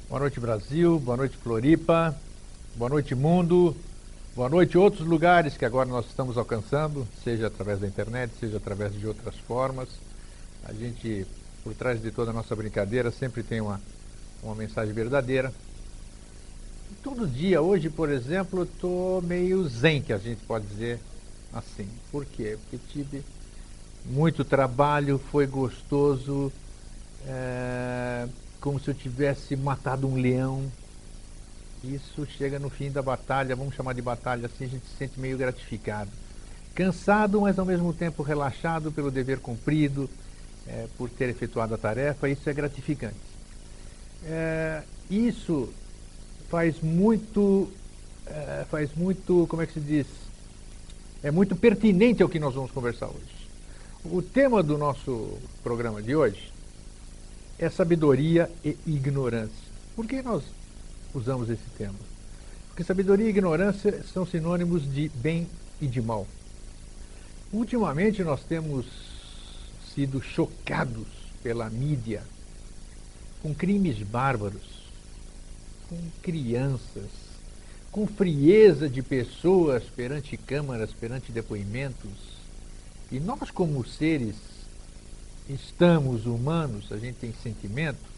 Boa noite, Brasil. Boa noite, Floripa. Boa noite, mundo. Boa noite, outros lugares que agora nós estamos alcançando, seja através da internet, seja através de outras formas. A gente, por trás de toda a nossa brincadeira, sempre tem uma mensagem verdadeira. Todo dia, hoje, por exemplo, eu estou meio zen, que a gente pode dizer assim. Por quê? Porque tive muito trabalho, foi gostoso, como se eu tivesse matado um leão. Isso chega no fim da batalha, vamos chamar de batalha assim, a gente se sente meio gratificado. Cansado, mas ao mesmo tempo relaxado pelo dever cumprido, por ter efetuado a tarefa, isso é gratificante. Isso faz muito, como é que se diz? É muito pertinente ao que nós vamos conversar hoje. O tema do nosso programa de hoje é sabedoria e ignorância. Por que nós usamos esse tema? Porque sabedoria e ignorância são sinônimos de bem e de mal. Ultimamente nós temos sido chocados pela mídia com crimes bárbaros, com crianças, com frieza de pessoas perante câmaras, perante depoimentos. E nós, como seres, estamos humanos, a gente tem sentimento,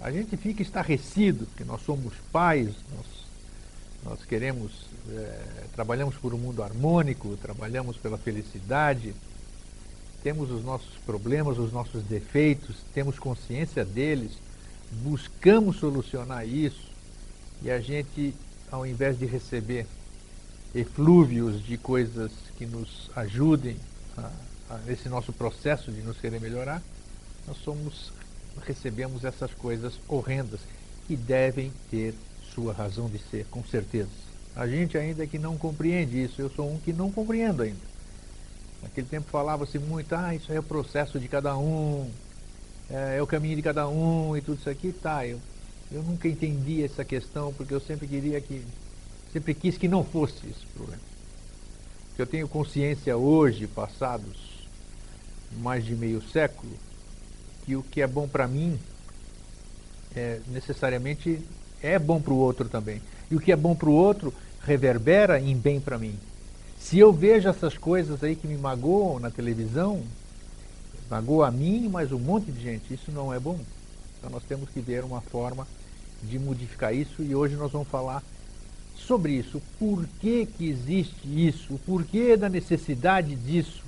a gente fica estarrecido, porque nós somos pais, nós queremos, trabalhamos por um mundo harmônico, trabalhamos pela felicidade, temos os nossos problemas, os nossos defeitos, temos consciência deles, buscamos solucionar isso, e a gente, ao invés de receber eflúvios de coisas que nos ajudem nesse nosso processo de nos querer melhorar, nós recebemos essas coisas horrendas que devem ter sua razão de ser, com certeza. A gente ainda que não compreende isso, eu sou um que não compreendo ainda. Naquele tempo falava-se muito, isso é o processo de cada um, é o caminho de cada um e tudo isso aqui, eu nunca entendi essa questão, porque eu sempre quis que não fosse esse o problema. Eu tenho consciência hoje, passados mais de meio século, que o que é bom para mim necessariamente é bom para o outro também. E o que é bom para o outro reverbera em bem para mim. Se eu vejo essas coisas aí que me magoam na televisão, magoa a mim, mas um monte de gente, isso não é bom. Então nós temos que ver uma forma de modificar isso, e hoje nós vamos falar sobre isso. Por que existe isso? O porquê da necessidade disso?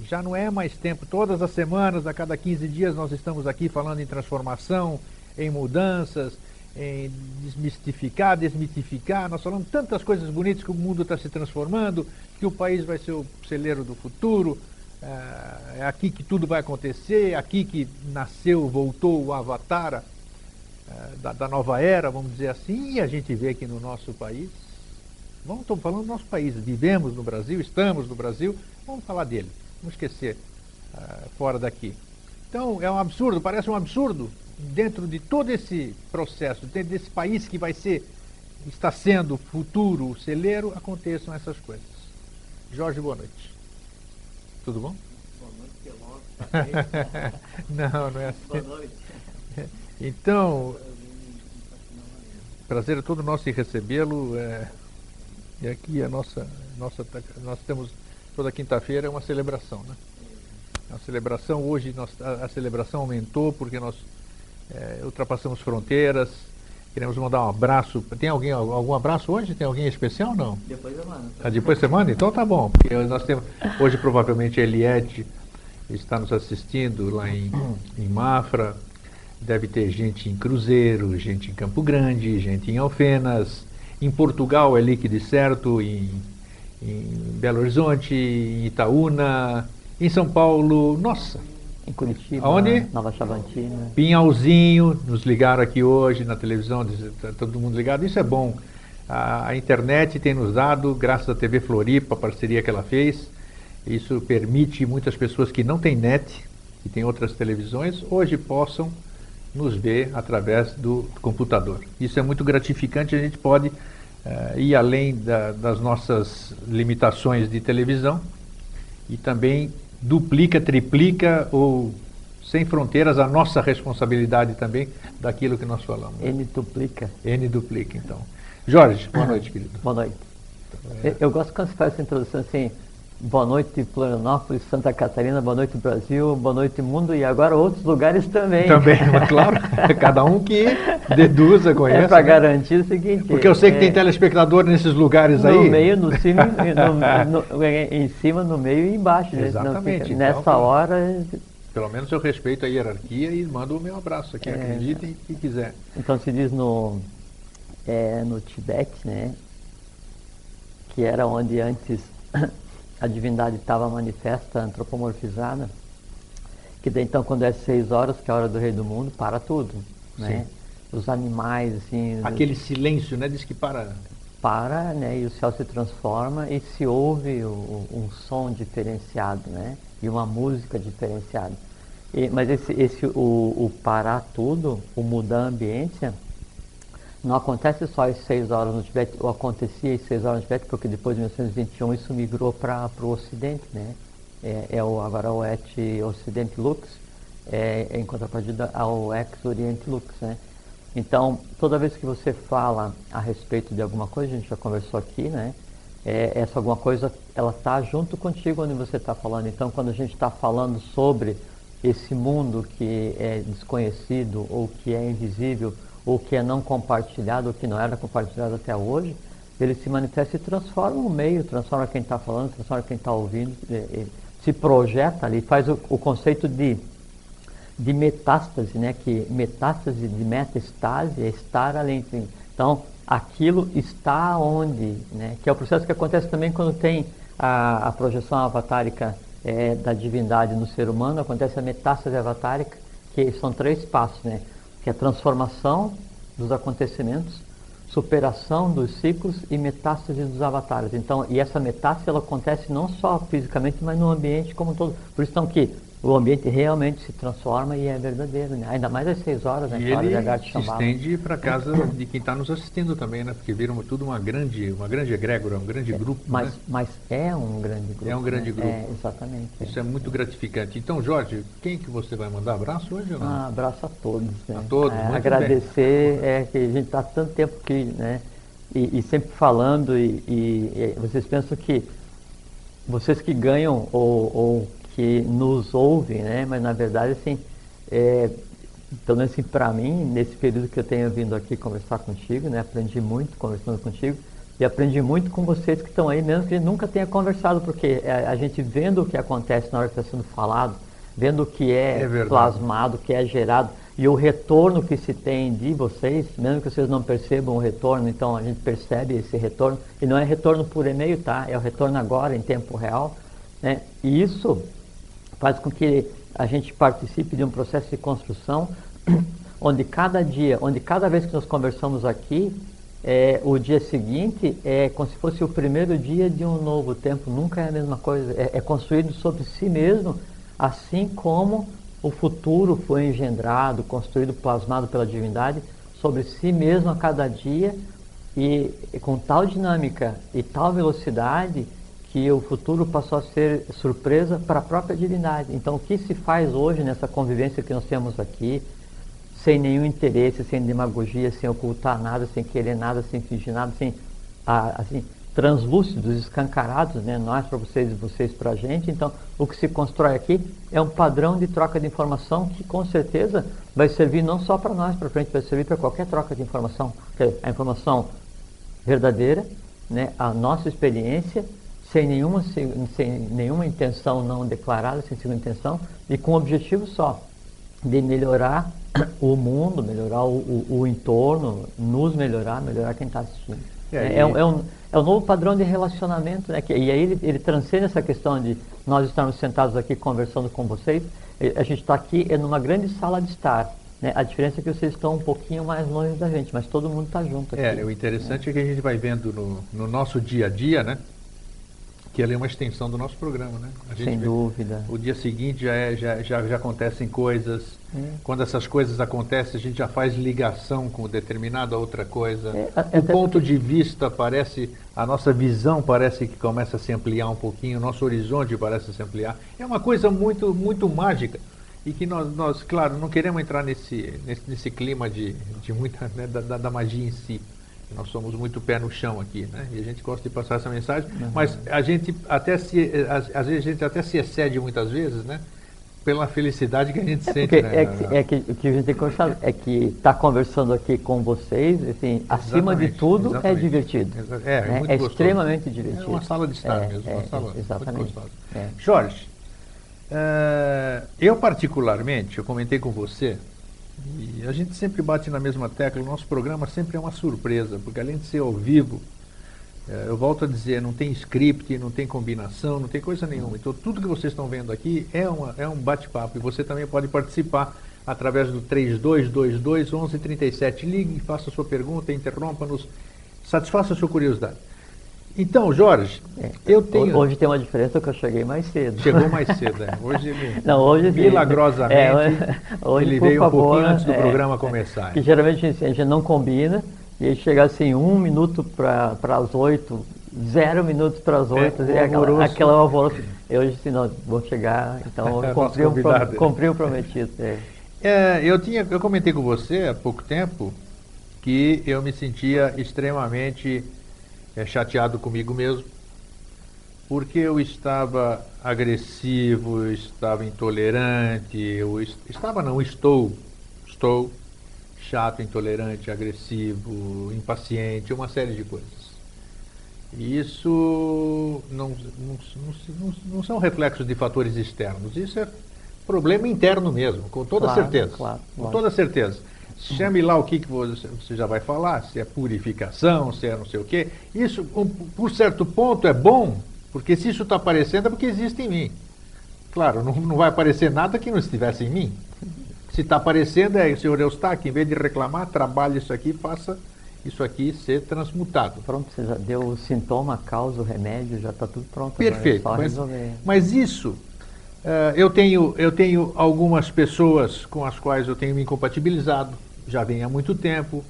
Já não é mais tempo. Todas as semanas, a cada 15 dias, nós estamos aqui falando em transformação, em mudanças, em desmitificar. Nós falamos tantas coisas bonitas, que o mundo está se transformando, que o país vai ser o celeiro do futuro, é aqui que tudo vai acontecer, é aqui que nasceu, voltou o avatar da nova era, vamos dizer assim, e a gente vê aqui no nosso país, estamos falando do nosso país, vivemos no Brasil, estamos no Brasil, vamos falar dele, vamos esquecer fora daqui. Então é um absurdo, parece um absurdo, dentro de todo esse processo, dentro desse país que está sendo futuro, o celeiro, aconteçam essas coisas. Jorge, boa noite. Tudo bom? Boa noite, que logo. Não é assim. Boa noite. Então, prazer é todo nosso em recebê-lo. E aqui nós temos toda quinta-feira uma celebração, né? A celebração hoje, a celebração aumentou porque nós ultrapassamos fronteiras. Queremos mandar um abraço. Tem algum abraço hoje? Tem alguém especial ou não? Depois eu mando. Depois você manda? Então tá bom. Porque nós temos, hoje provavelmente a Eliette está nos assistindo lá em Mafra. Deve ter gente em Cruzeiro, gente em Campo Grande, gente em Alfenas. Em Portugal é líquido e certo, em Belo Horizonte, em Itaúna, em São Paulo, nossa. Em Curitiba, aonde? Nova Chavantina. Pinhalzinho, nos ligaram aqui hoje na televisão, tá todo mundo ligado, isso é bom. A internet tem nos dado, graças à TV Floripa, a parceria que ela fez, isso permite muitas pessoas que não têm net, que têm outras televisões, hoje possam nos ver através do computador. Isso é muito gratificante, a gente pode ir além das nossas limitações de televisão e também duplica, triplica ou sem fronteiras, a nossa responsabilidade também daquilo que nós falamos. N duplica. N duplica, então. Jorge, boa noite, querido. Boa noite. Eu gosto quando você faz essa introdução assim, boa noite Florianópolis, Santa Catarina, boa noite Brasil, boa noite mundo e agora outros lugares também. Também, mas claro, cada um que deduza, conheça. É para garantir o seguinte. Porque eu sei que tem telespectador nesses lugares aí. No meio, no cima, em cima, no meio e embaixo. Exatamente. Então, nessa hora... Pelo menos eu respeito a hierarquia e mando o meu abraço aqui, acreditem que quiser. Então se diz no Tibete, né, que era onde antes a divindade estava manifesta, antropomorfizada, que daí então quando é 6 horas, que é a hora do rei do mundo, para tudo, né? Os animais, assim... Aquele silêncio, né, diz que para... Para, né, e o céu se transforma e se ouve um som diferenciado, né, e uma música diferenciada. Mas o parar tudo, o mudar a ambiência, não acontece só às 6 horas no Tibete, ou acontecia às 6 horas no Tibete, porque depois de 1921 isso migrou para o Ocidente, né? Agora o Et Ocidente Lux, em contrapartida ao Ex Oriente Lux, né? Então, toda vez que você fala a respeito de alguma coisa, a gente já conversou aqui, né? Essa alguma coisa, ela está junto contigo onde você está falando. Então, quando a gente está falando sobre esse mundo que é desconhecido, ou que é invisível, ou que é não compartilhado, ou que não era compartilhado até hoje, ele se manifesta e transforma o meio, transforma quem está falando, transforma quem está ouvindo, se projeta ali, faz o conceito de metástase, né? Que metástase de metaestase é estar além. Então, aquilo está onde, né? Que é o processo que acontece também quando tem a projeção avatárica da divindade no ser humano, acontece a metástase avatárica, que são 3 passos, né? Que é a transformação dos acontecimentos, superação dos ciclos e metástase dos avatares. Então, e essa metástase ela acontece não só fisicamente, mas no ambiente como um todo. Por isso então que o ambiente realmente se transforma e é verdadeiro, né? Ainda mais às 6 horas, né? E ele se estende para casa de quem está nos assistindo também, né? Porque viram tudo uma grande egrégora, um grande grupo. Mas é um grande grupo. É um grande grupo. Exatamente. Isso é muito gratificante. Então, Jorge, quem que você vai mandar abraço hoje ou não? Abraço a todos. Né? A todos, muito agradecer, que a gente está há tanto tempo aqui, né? E sempre falando, e vocês pensam que vocês que ganham ou que nos ouvem, né? Mas na verdade, assim, pelo menos assim, para mim, nesse período que eu tenho vindo aqui conversar contigo, né? Aprendi muito conversando contigo e aprendi muito com vocês que estão aí, mesmo que a gente nunca tenha conversado, porque a gente vendo o que acontece na hora que está sendo falado, vendo o que é plasmado, o que é gerado e o retorno que se tem de vocês, mesmo que vocês não percebam o retorno, então a gente percebe esse retorno, e não é retorno por e-mail, tá? É o retorno agora, em tempo real, né? E isso faz com que a gente participe de um processo de construção onde cada vez que nós conversamos aqui, o dia seguinte é como se fosse o primeiro dia de um novo tempo, nunca é a mesma coisa, é construído sobre si mesmo, assim como o futuro foi engendrado, construído, plasmado pela divindade, sobre si mesmo a cada dia, e com tal dinâmica e tal velocidade, que o futuro passou a ser surpresa para a própria divindade. Então, o que se faz hoje nessa convivência que nós temos aqui, sem nenhum interesse, sem demagogia, sem ocultar nada, sem querer nada, sem fingir nada, sem, assim, translúcidos, escancarados, né? Nós para vocês e vocês para a gente. Então, o que se constrói aqui é um padrão de troca de informação que, com certeza, vai servir não só para nós, para frente, vai servir para qualquer troca de informação. A informação verdadeira, né? A nossa experiência, sem nenhuma intenção não declarada, sem segunda intenção, e com o objetivo só de melhorar o mundo, melhorar o entorno, nos melhorar quem está assistindo. É um novo padrão de relacionamento, né? E aí ele transcende essa questão de nós estarmos sentados aqui conversando com vocês, a gente está aqui numa grande sala de estar, né? A diferença é que vocês estão um pouquinho mais longe da gente, mas todo mundo está junto aqui. O interessante é que a gente vai vendo no nosso dia a dia, né? Que ela é uma extensão do nosso programa, né? Sem dúvida. O dia seguinte já acontecem coisas. Quando essas coisas acontecem, a gente já faz ligação com determinada outra coisa. O ponto de vista parece, a nossa visão parece que começa a se ampliar um pouquinho, o nosso horizonte parece se ampliar. É uma coisa muito, muito mágica. e que nós, claro, não queremos entrar nesse clima de muita, né, da magia em si. Nós somos muito pé no chão aqui, né? E a gente gosta de passar essa mensagem, mas a gente até às vezes a gente até se excede muitas vezes, né? Pela felicidade que a gente sente, Porque né? o que a gente tem que conversar é que estar conversando aqui com vocês, assim, acima de tudo, é exatamente. divertido. É muito É gostoso. extremamente divertido. É uma sala de estar mesmo, uma sala exatamente. muito gostosa. É. Jorge, eu particularmente, eu comentei com você, e a gente sempre bate na mesma tecla, o nosso programa sempre é uma surpresa, porque além de ser ao vivo, eu volto a dizer, não tem script, não tem combinação, não tem coisa nenhuma. Então tudo que vocês estão vendo aqui é um bate-papo, e você também pode participar através do 3222-1137. Ligue, faça a sua pergunta, interrompa-nos, satisfaça a sua curiosidade. Então, Jorge, eu tenho... Hoje tem uma diferença que eu cheguei mais cedo. Chegou mais cedo, né? Hoje ele, não, hoje, milagrosamente, hoje, ele veio favor, um pouquinho antes do programa começar. Que geralmente a gente não combina, e aí chega assim 1 minuto para as 8, 0 minutos para as 8, e aquela alvoroço. Eu hoje disse, não, vou chegar, então eu cumpri o prometido. Eu comentei com você há pouco tempo que eu me sentia extremamente chateado comigo mesmo, porque eu estava agressivo, eu estava intolerante, estou chato, intolerante, agressivo, impaciente, uma série de coisas. E isso não são reflexos de fatores externos, isso é problema interno mesmo, com toda certeza. Com toda certeza. Chame lá o que você já vai falar, se é purificação, se é não sei o quê. Isso, por certo ponto, é bom, porque se isso está aparecendo é porque existe em mim. Claro, não vai aparecer nada que não estivesse em mim. Se está aparecendo, o senhor Eustáquio, em vez de reclamar, trabalhe isso aqui, faça isso aqui ser transmutado. Pronto, você já deu o sintoma, a causa, o remédio, já está tudo pronto. Perfeito, agora é só resolver. Mas isso, eu tenho algumas pessoas com as quais eu tenho me incompatibilizado, já vem há muito tempo.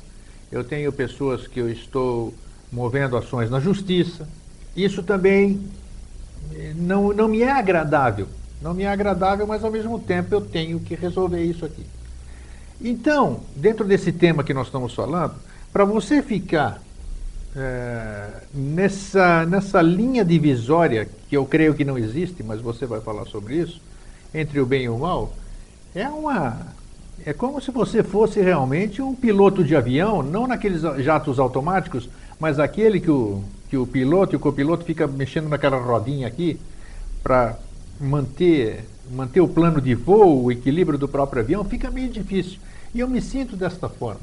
Eu tenho pessoas que eu estou movendo ações na justiça. Isso também não me é agradável. Não me é agradável, mas ao mesmo tempo eu tenho que resolver isso aqui. Então, dentro desse tema que nós estamos falando, para você ficar nessa linha divisória, que eu creio que não existe, mas você vai falar sobre isso, entre o bem e o mal, é como se você fosse realmente um piloto de avião, não naqueles jatos automáticos, mas aquele que o piloto e o copiloto fica mexendo naquela rodinha aqui para manter o plano de voo, o equilíbrio do próprio avião, fica meio difícil. E eu me sinto desta forma.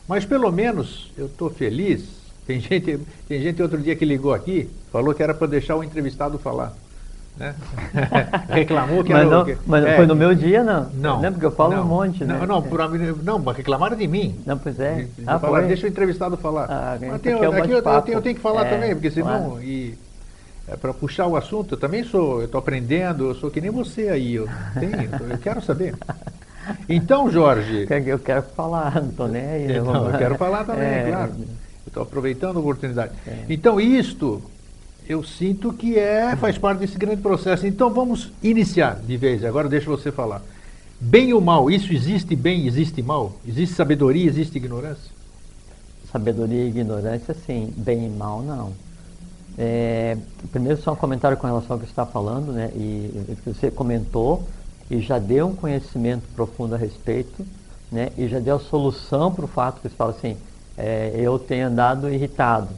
Mas pelo menos eu estou feliz. Tem gente outro dia que ligou aqui, falou que era para deixar o entrevistado falar. Né? Reclamou que mas não foi no meu dia, não? Não. Porque eu falo um monte, né? Não, reclamaram de mim. Não, pois é. Falaram, deixa o entrevistado falar. Mas aqui eu tenho que falar também, porque senão... Claro. Para puxar o assunto, eu também eu estou aprendendo, eu sou que nem você aí, eu quero saber. Então, Jorge... Eu quero falar, não estou nem aí. Então, eu quero falar também, claro. Eu estou aproveitando a oportunidade. Então, isto... eu sinto que faz parte desse grande processo. Então vamos iniciar de vez, agora deixa você falar. Bem ou mal, isso existe bem, existe mal? Existe sabedoria, existe ignorância? Sabedoria e ignorância, sim. Bem e mal, não. Primeiro só um comentário com relação ao que você está falando, né? E você comentou e já deu um conhecimento profundo a respeito, né? E já deu a solução para o fato que você fala assim, eu tenho andado irritado.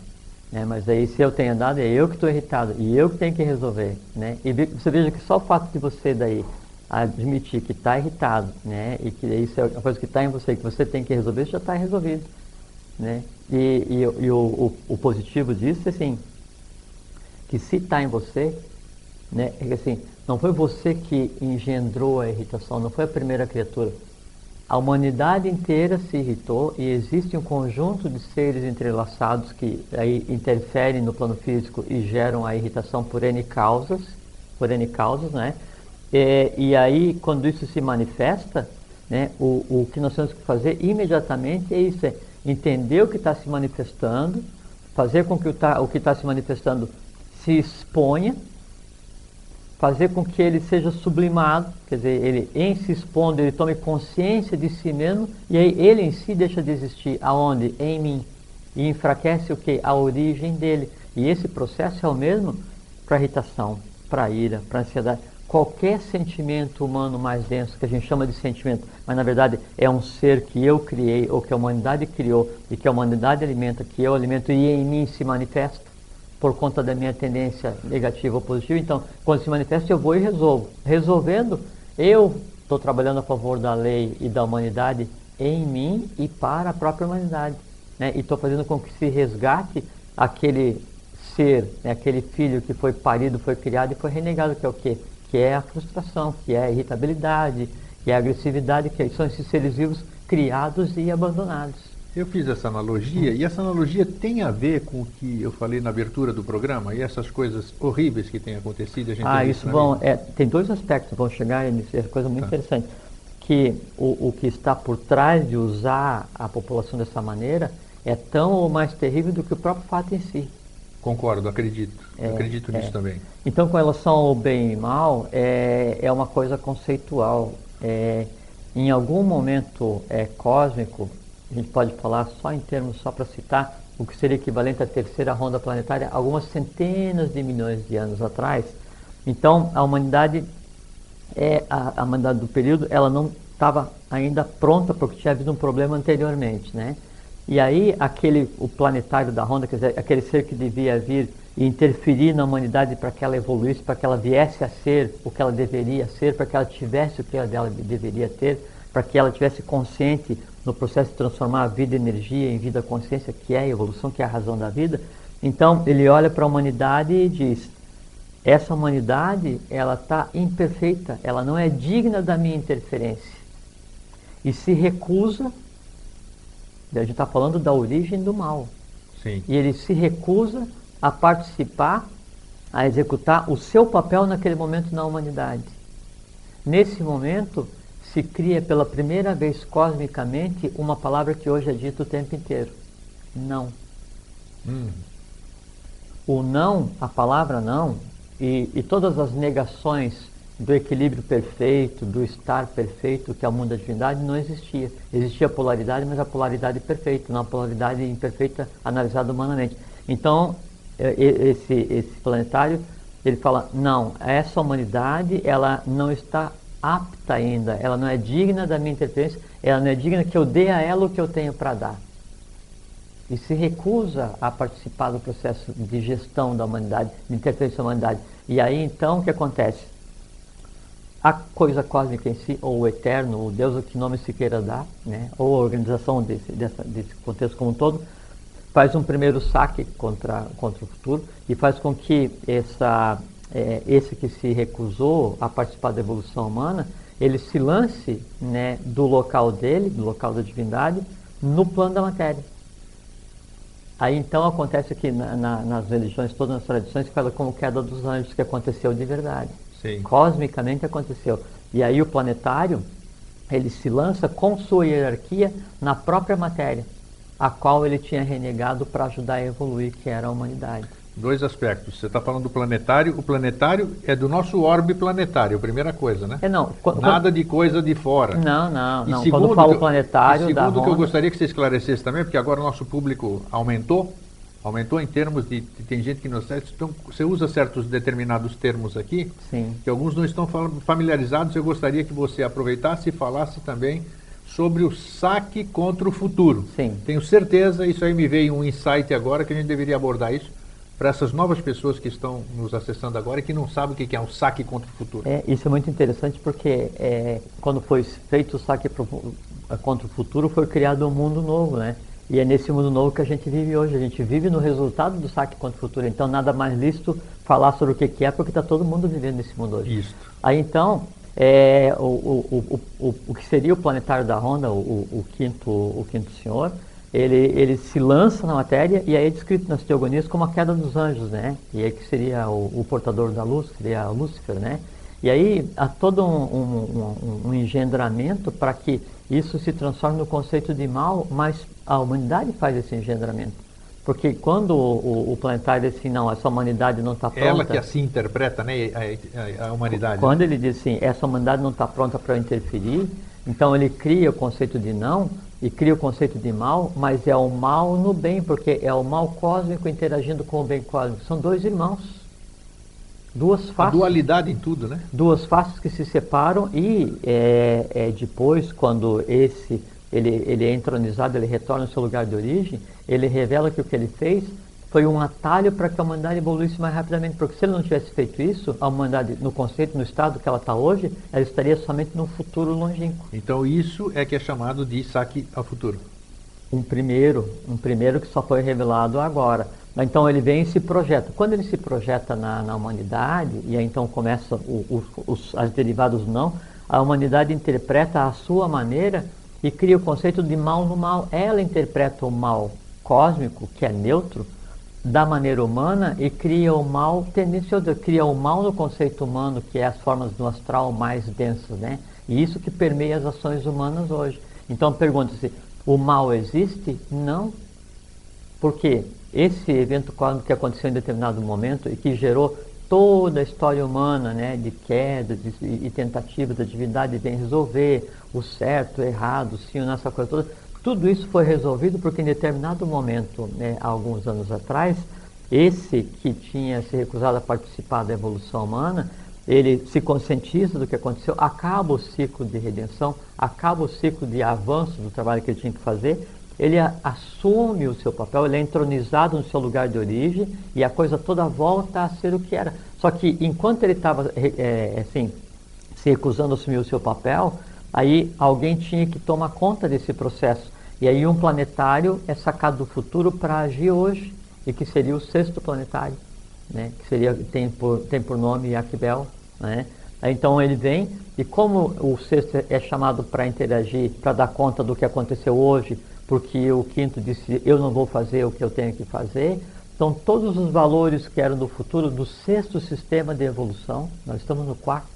Mas aí se eu tenho andado, é eu que estou irritado e eu que tenho que resolver, né? E você veja que só o fato de você daí admitir que está irritado, né? E que isso é uma coisa que está em você, que você tem que resolver, isso já está resolvido, né? E o positivo disso é assim, que se está em você, né? É que assim, não foi você que engendrou a irritação, não foi a primeira criatura. A humanidade inteira se irritou e existe um conjunto de seres entrelaçados que aí interferem no plano físico e geram a irritação por N causas, né? E aí, quando isso se manifesta, né, o que nós temos que fazer imediatamente é isso, entender o que está se manifestando, fazer com que o que está se manifestando se exponha, fazer com que ele seja sublimado, quer dizer, ele em se expondo, ele tome consciência de si mesmo, e aí ele em si deixa de existir. Aonde? Em mim. E enfraquece o quê? A origem dele. E esse processo é o mesmo para a irritação, para a ira, para a ansiedade. Qualquer sentimento humano mais denso, que a gente chama de sentimento, mas na verdade é um ser que eu criei, ou que a humanidade criou, e que a humanidade alimenta, que eu alimento, e em mim se manifesta, por conta da minha tendência negativa ou positiva. Então, quando se manifesta, eu vou e resolvo. Resolvendo, eu estou trabalhando a favor da lei e da humanidade em mim e para a própria humanidade, né? E estou fazendo com que se resgate aquele ser, né? Aquele filho que foi parido, foi criado e foi renegado, que é o quê? Que é a frustração, que é a irritabilidade, que é a agressividade, que são esses seres vivos criados e abandonados. Eu fiz essa analogia, e essa analogia tem a ver com o que eu falei na abertura do programa, e essas coisas horríveis que têm acontecido. A gente tem isso vão, tem dois aspectos que vão chegar nisso, é coisa muito interessante. Que o que está por trás de usar a população dessa maneira é tão ou mais terrível do que o próprio fato em si. Concordo, acredito. Acredito nisso também. Então, com relação ao bem e mal, é uma coisa conceitual. Em algum momento cósmico, a gente pode falar só em termos, só para citar, o que seria equivalente à terceira ronda planetária, algumas centenas de milhões de anos atrás. Então, a humanidade, a humanidade do período, ela não estava ainda pronta porque tinha havido um problema anteriormente, né? E aí, o planetário da ronda, quer dizer, aquele ser que devia vir e interferir na humanidade para que ela evoluísse, para que ela viesse a ser o que ela deveria ser, para que ela tivesse o que ela deveria ter, para que ela tivesse consciente no processo de transformar a vida em energia, em vida consciência, que é a evolução, que é a razão da vida. Então, ele olha para a humanidade e diz: essa humanidade, ela está imperfeita, ela não é digna da minha interferência. E se recusa, a gente está falando da origem do mal. Sim. E ele se recusa a participar, a executar o seu papel naquele momento na humanidade. Nesse momento, se cria pela primeira vez cosmicamente uma palavra que hoje é dita o tempo inteiro: não. O não, a palavra não, e todas as negações do equilíbrio perfeito, do estar perfeito, que é o mundo da divindade, não existia. Existia a polaridade, mas a polaridade perfeita, não a polaridade imperfeita analisada humanamente. Então, esse planetário, ele fala: não, essa humanidade, ela não está apta ainda, ela não é digna da minha interferência, ela não é digna que eu dê a ela o que eu tenho para dar. E se recusa a participar do processo de gestão da humanidade, de interferência da humanidade. E aí então o que acontece? A coisa cósmica em si, ou o eterno, o Deus, o que nome se queira dar, né? Ou a organização desse contexto como um todo, faz um primeiro saque contra o futuro e faz com que esse que se recusou a participar da evolução humana, ele se lance, né, do local dele, do local da divindade, no plano da matéria. Aí então acontece que nas religiões, todas as tradições, fala como queda dos anjos, que aconteceu de verdade. Sim. Cosmicamente aconteceu. E aí o planetário, ele se lança com sua hierarquia na própria matéria, a qual ele tinha renegado para ajudar a evoluir, que era a humanidade. Dois aspectos. Você está falando do planetário. O planetário é do nosso orbe planetário, a primeira coisa, né? Nada de coisa de fora. Não. Segundo, quando falo planetário, segundo, que eu gostaria que você esclarecesse também, porque agora o nosso público aumentou em termos de tem gente que não sabe. Então, você usa certos determinados termos aqui, sim, que alguns não estão familiarizados. Eu gostaria que você aproveitasse e falasse também sobre o saque contra o futuro. Sim. Tenho certeza, isso aí me veio um insight agora, que a gente deveria abordar isso para essas novas pessoas que estão nos acessando agora e que não sabem o que é um saque contra o futuro. Isso é muito interessante porque quando foi feito o saque contra o futuro, foi criado um mundo novo, né? E é nesse mundo novo que a gente vive hoje. A gente vive no resultado do saque contra o futuro. Então, nada mais lícito falar sobre o que é, porque está todo mundo vivendo nesse mundo hoje. Isso. Aí, então, o que seria o planetário da Ronda, o quinto senhor, ele se lança na matéria e aí é descrito nas teogonias como a queda dos anjos, né? E aí que seria o portador da luz, seria Lúcifer, né? E aí há todo um engendramento para que isso se transforme no conceito de mal, mas a humanidade faz esse engendramento. Porque quando o planetário diz assim, não, essa humanidade não está pronta... Ela que assim interpreta, né, a humanidade. Quando ele diz assim, essa humanidade não está pronta para interferir, então ele cria o conceito de não e cria o conceito de mal, mas é o mal no bem, porque é o mal cósmico interagindo com o bem cósmico. São dois irmãos. Duas A faces. dualidade em tudo, né? Duas faces que se separam e depois, quando ele é entronizado, ele retorna ao seu lugar de origem, ele revela que o que ele fez foi um atalho para que a humanidade evoluísse mais rapidamente, porque se ele não tivesse feito isso, a humanidade, no conceito, no estado que ela está hoje, ela estaria somente num futuro longínquo. Então isso é que é chamado de saque ao futuro. Um primeiro que só foi revelado agora. Então ele vem e se projeta. Quando ele se projeta na humanidade, e aí então começa as derivadas do não, a humanidade interpreta à sua maneira e cria o conceito de mal no mal. Ela interpreta o mal cósmico, que é neutro, da maneira humana e cria o mal tendencioso, cria o mal no conceito humano, que é as formas do astral mais densas, né? E isso que permeia as ações humanas hoje. Então pergunta-se, o mal existe? Não. Por quê? Esse evento cósmico que aconteceu em determinado momento e que gerou toda a história humana, né, de queda e tentativa da divindade vem resolver o certo, o errado, o sim, essa coisa toda. Tudo isso foi resolvido porque em determinado momento, né, há alguns anos atrás, esse que tinha se recusado a participar da evolução humana, ele se conscientiza do que aconteceu, acaba o ciclo de redenção, acaba o ciclo de avanço do trabalho que ele tinha que fazer, ele assume o seu papel, ele é entronizado no seu lugar de origem e a coisa toda volta a ser o que era. Só que enquanto ele estava assim, se recusando a assumir o seu papel, aí alguém tinha que tomar conta desse processo. E aí um planetário é sacado do futuro para agir hoje, e que seria o sexto planetário, né? Que seria, tem por nome Akbel, né? Então ele vem, e como o sexto é chamado para interagir, para dar conta do que aconteceu hoje, porque o quinto disse, eu não vou fazer o que eu tenho que fazer, então todos os valores que eram do futuro, do sexto sistema de evolução, nós estamos no quarto,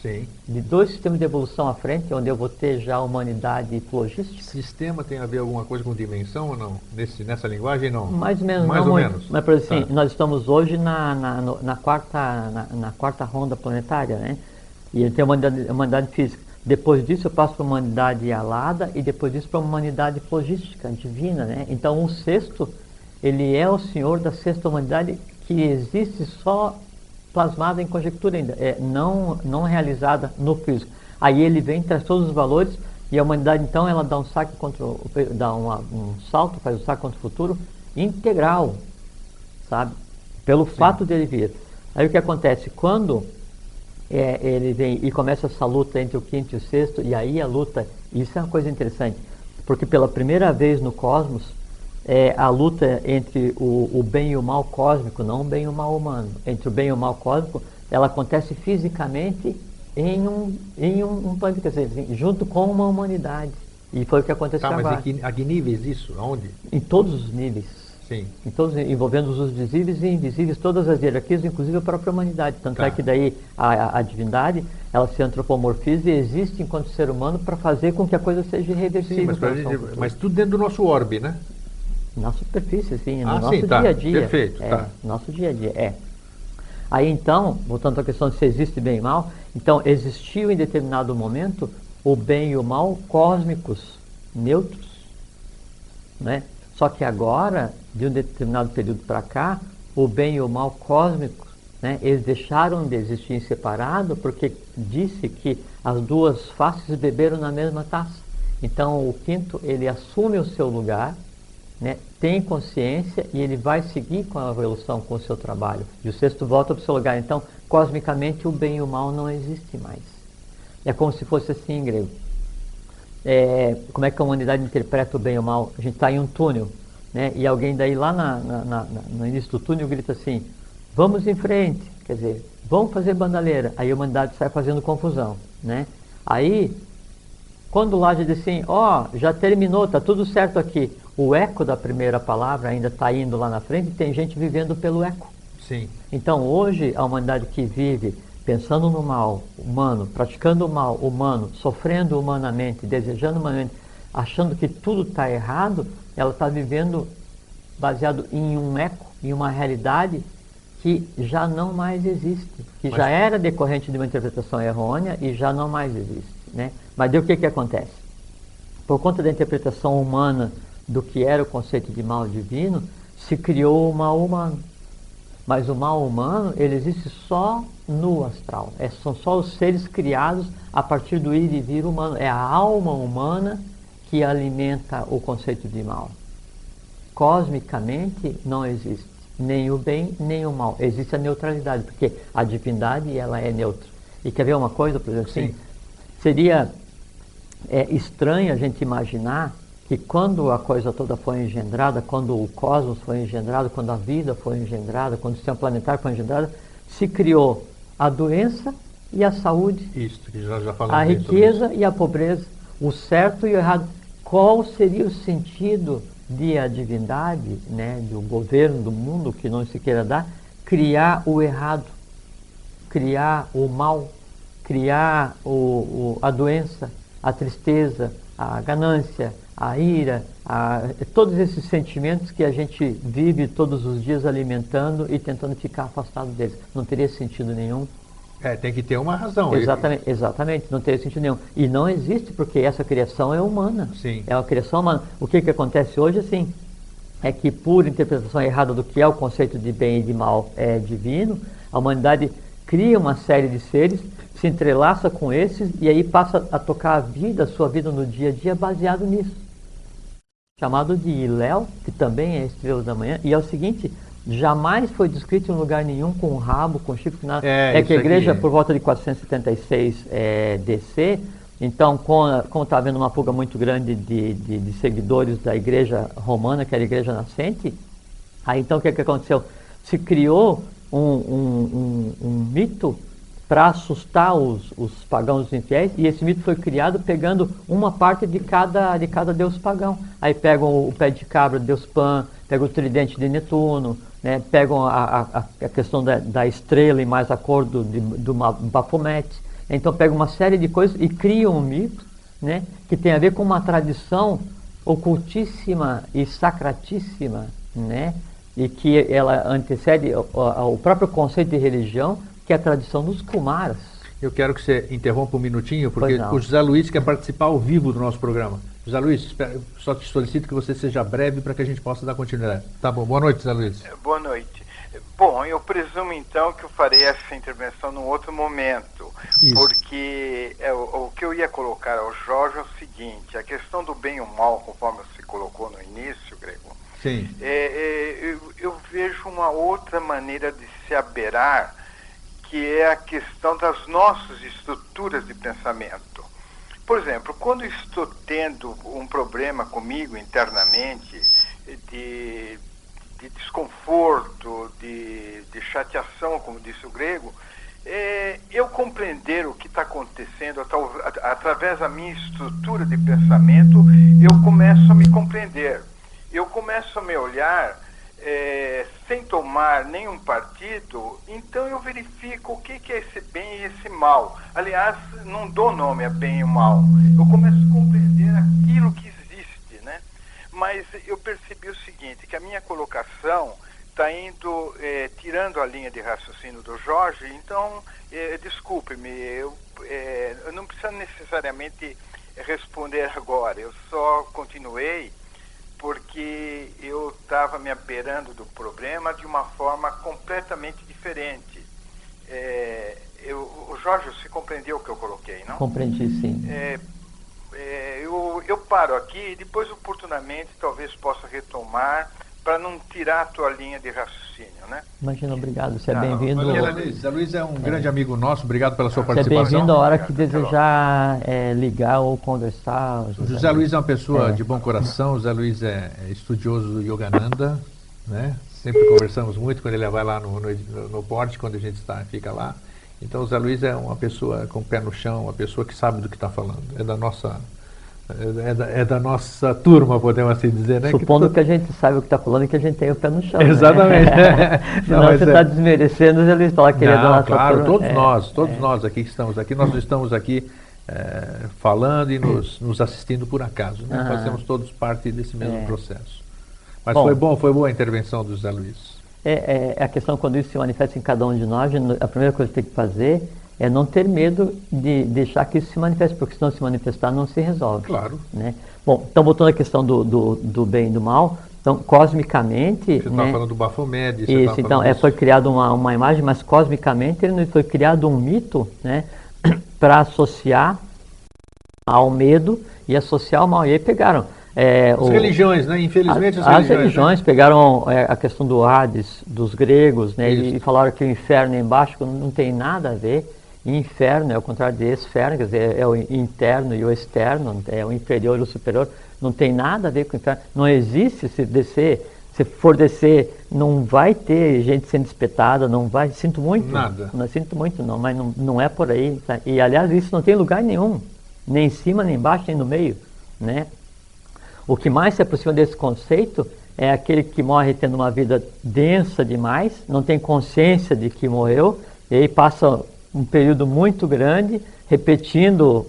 Sim. de 2 sistemas de evolução à frente, onde eu vou ter já a humanidade flogística. Sistema tem a ver alguma coisa com dimensão ou não? Nessa linguagem, não? Mais ou menos, Mais não ou muito. menos. Mas, por assim, Tá. nós estamos hoje na quarta ronda planetária, né? E tem a humanidade física. Depois disso eu passo para a humanidade alada e depois disso para a humanidade flogística, divina, né? Então o sexto, ele é o senhor da sexta humanidade que existe só plasmada em conjectura ainda, não realizada no físico. Aí ele vem, traz todos os valores e a humanidade então ela dá um salto, faz um saque contra o futuro integral, sabe? Pelo fato dele vir. Aí o que acontece? Quando ele vem e começa essa luta entre o quinto e o sexto, e aí a luta, isso é uma coisa interessante, porque pela primeira vez no cosmos, a luta entre o bem e o mal cósmico, não o bem e o mal humano, entre o bem e o mal cósmico, ela acontece fisicamente em um planeta, quer dizer, junto com uma humanidade. E foi o que aconteceu agora. Mas a que níveis isso? Aonde? Em todos os níveis. Sim. Em todos, envolvendo os visíveis e invisíveis, todas as hierarquias, inclusive a própria humanidade. Tanto é que daí a divindade, ela se antropomorfiza e existe enquanto ser humano para fazer com que a coisa seja irreversível. Sim, mas tudo dentro do nosso orbe, né? Na superfície, sim, no nosso sim, dia a dia. Perfeito, tá. Nosso dia a dia, Aí então, voltando à questão de se existe bem e mal, então existiu em determinado momento o bem e o mal cósmicos, neutros, né? Só que agora, de um determinado período para cá, o bem e o mal cósmicos, né, eles deixaram de existir em separado porque disse que as duas faces beberam na mesma taça. Então o quinto, ele assume o seu lugar, né, tem consciência e ele vai seguir com a evolução, com o seu trabalho. E o sexto volta para o seu lugar. Então, cosmicamente, o bem e o mal não existem mais. É como se fosse assim em grego. Como é que a humanidade interpreta o bem e o mal? A gente está em um túnel, né, e alguém daí lá no início do túnel grita assim, vamos em frente, quer dizer, vamos fazer bandalheira. Aí a humanidade sai fazendo confusão, né? Aí, quando lá já diz assim, já terminou, está tudo certo aqui, o eco da primeira palavra ainda está indo lá na frente e tem gente vivendo pelo eco. Sim. Então hoje a humanidade que vive pensando no mal humano, praticando o mal humano, sofrendo humanamente, desejando humanamente, achando que tudo está errado, ela está vivendo baseado em um eco, em uma realidade que já não mais existe, que já era decorrente de uma interpretação errônea e já não mais existe, né? Mas daí o que acontece? Por conta da interpretação humana do que era o conceito de mal divino, se criou o mal humano. Mas o mal humano, ele existe só no astral. São só os seres criados a partir do ir e vir humano. É a alma humana que alimenta o conceito de mal. Cosmicamente não existe nem o bem nem o mal. Existe a neutralidade, porque a divindade ela é neutra. E quer ver uma coisa, por exemplo, assim? Seria estranho a gente imaginar que quando a coisa toda foi engendrada, quando o cosmos foi engendrado, quando a vida foi engendrada, quando o sistema planetário foi engendrado, se criou a doença e a saúde, isso, que já falamos a riqueza e a pobreza, o certo e o errado. Qual seria o sentido de a divindade, né, do governo do mundo, que não se queira dar, criar o errado, criar o mal, criar a doença, a tristeza, a ganância, a ira, todos esses sentimentos que a gente vive todos os dias alimentando e tentando ficar afastado deles. Não teria sentido nenhum. Tem que ter uma razão. Exatamente, não teria sentido nenhum. E não existe porque essa criação é humana. Sim. É uma criação humana. O que acontece hoje, assim, é que por interpretação errada do que é o conceito de bem e de mal divino, a humanidade cria uma série de seres, se entrelaça com esses e aí passa a tocar a sua vida no dia a dia baseado nisso. Chamado de Hillel, que também é estrela da manhã, e é o seguinte, jamais foi descrito em lugar nenhum com rabo, com chifre, nada. Que a igreja, por volta de 476 DC, então, como está havendo uma fuga muito grande de seguidores da igreja romana, que era a igreja nascente, aí então o que aconteceu? Se criou um mito para assustar os pagãos infiéis, e esse mito foi criado pegando uma parte de cada deus pagão. Aí pegam o pé de cabra de Deus Pan, pegam o tridente de Netuno, né, pegam a questão da estrela e mais a cor do Baphomet. Então pegam uma série de coisas e criam um mito, né, que tem a ver com uma tradição ocultíssima e sacratíssima, né, e que ela antecede o próprio conceito de religião, que é a tradição dos Kumaras. Eu quero que você interrompa um minutinho, porque o José Luiz quer participar ao vivo do nosso programa. José Luiz, só te solicito que você seja breve para que a gente possa dar continuidade. Tá bom, boa noite, José Luiz. Boa noite. Bom, eu presumo então que eu farei essa intervenção num outro momento, porque o que eu ia colocar ao Jorge é o seguinte, a questão do bem e o mal, conforme você colocou no início, Grego, sim. Eu vejo uma outra maneira de se aberar, que é a questão das nossas estruturas de pensamento. Por exemplo, quando estou tendo um problema comigo internamente, de desconforto, de chateação, como disse o Grego, eu compreender o que está acontecendo através da minha estrutura de pensamento, eu começo a me compreender. Eu começo a me olhar sem tomar nenhum partido, então eu verifico o que é esse bem e esse mal. Aliás, não dou nome a bem e mal. Eu começo a compreender aquilo que existe, né? Mas eu percebi o seguinte, que a minha colocação está indo, tirando a linha de raciocínio do Jorge, então, desculpe-me, eu não preciso necessariamente responder agora, eu só continuei porque eu estava me abeirando do problema de uma forma completamente diferente. O Jorge, você compreendeu o que eu coloquei, não? Compreendi, sim. Eu paro aqui e depois, oportunamente, talvez possa retomar para não tirar a tua linha de raciocínio, né? Imagina, obrigado. Você é bem-vindo. José Luiz é um grande amigo nosso, obrigado pela sua participação. Você é bem-vindo a hora que desejar ligar ou conversar. José Luiz é uma pessoa de bom coração, José Luiz é estudioso do Yogananda, né? Sempre conversamos muito quando ele vai lá no porte, quando a gente fica lá. Então o José Luiz é uma pessoa com o pé no chão, uma pessoa que sabe do que está falando. É da nossa turma, podemos assim dizer, né? Supondo que a gente sabe o que está falando e que a gente tem o pé no chão. Exatamente. Né? Senão você está desmerecendo, ele fala que ele é da nossa claro, turma. Todos nós aqui que estamos aqui, nós não estamos aqui falando e nos assistindo por acaso, né? Nós fazemos todos parte desse mesmo processo. Mas Bom, foi boa a intervenção do José Luiz. É a questão quando isso se manifesta em cada um de nós, a primeira coisa que tem que fazer é não ter medo de deixar que isso se manifeste, porque se não se manifestar não se resolve. Claro. Né? Bom, então voltando à questão do bem e do mal, então cosmicamente... Você estava né, falando do Baphomet. isso, então foi criada uma imagem, mas cosmicamente ele foi criado um mito, né, para associar ao medo e associar ao mal. E aí pegaram... as religiões, né? Infelizmente as religiões, né? Pegaram a questão do Hades, dos gregos, né? E falaram que o inferno é embaixo, não tem nada a ver. Inferno é o contrário de esferno, quer dizer, é o interno e o externo, é o inferior e o superior. Não tem nada a ver com o inferno. Não existe se for descer, não vai ter gente sendo espetada, não vai, sinto muito. Nada. Não sinto muito, não, mas não é por aí. Tá? E aliás, isso não tem lugar nenhum, nem em cima, nem embaixo, nem no meio, né? O que mais se aproxima desse conceito é aquele que morre tendo uma vida densa demais, não tem consciência de que morreu, e aí passa um período muito grande repetindo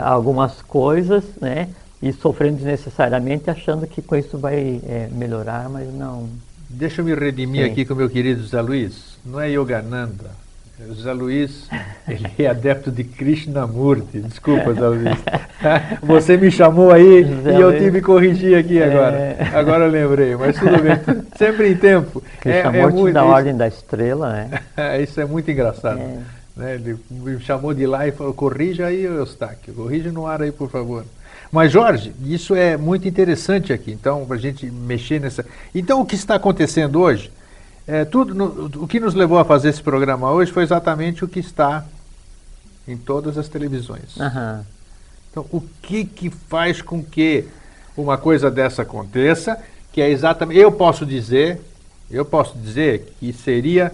algumas coisas, né, e sofrendo desnecessariamente, achando que com isso vai melhorar, mas não. Deixa eu me redimir aqui com o meu querido José Luiz. Não é Yogananda. José Luiz, ele é adepto de Krishnamurti. Desculpa, José Luiz. Você me chamou aí e eu tive que corrigir aqui agora. Agora eu lembrei, mas tudo bem. Sempre em tempo. Krishnamurti da Ordem da Estrela, né? Isso é muito engraçado. Né? Ele me chamou de lá e falou, corrija aí, Eustáquio. Corrija no ar aí, por favor. Mas, Jorge, isso é muito interessante aqui. Então, para a gente mexer nessa... Então, o que está acontecendo hoje... o que nos levou a fazer esse programa hoje foi exatamente o que está em todas as televisões. Uhum. Então, o que faz com que uma coisa dessa aconteça, que é exatamente... Eu posso dizer que seria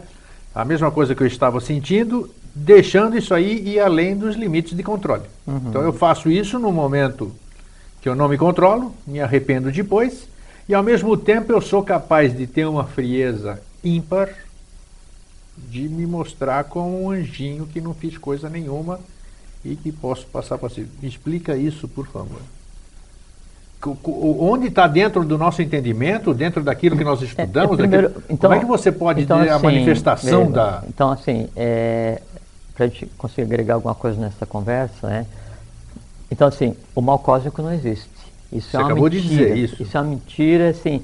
a mesma coisa que eu estava sentindo, deixando isso aí ir além dos limites de controle. Uhum. Então, eu faço isso no momento que eu não me controlo, me arrependo depois, e ao mesmo tempo eu sou capaz de ter uma frieza ímpar de me mostrar como um anjinho que não fiz coisa nenhuma e que posso passar para si. Me explica isso, por favor. Onde está dentro do nosso entendimento, dentro daquilo que nós estudamos? Primeiro, como é que você pode dizer a manifestação da... Então, assim, para a gente conseguir agregar alguma coisa nessa conversa, né? Então, assim, o mal cósmico não existe. Isso você é uma acabou mentira. De dizer isso. Isso é uma mentira, assim,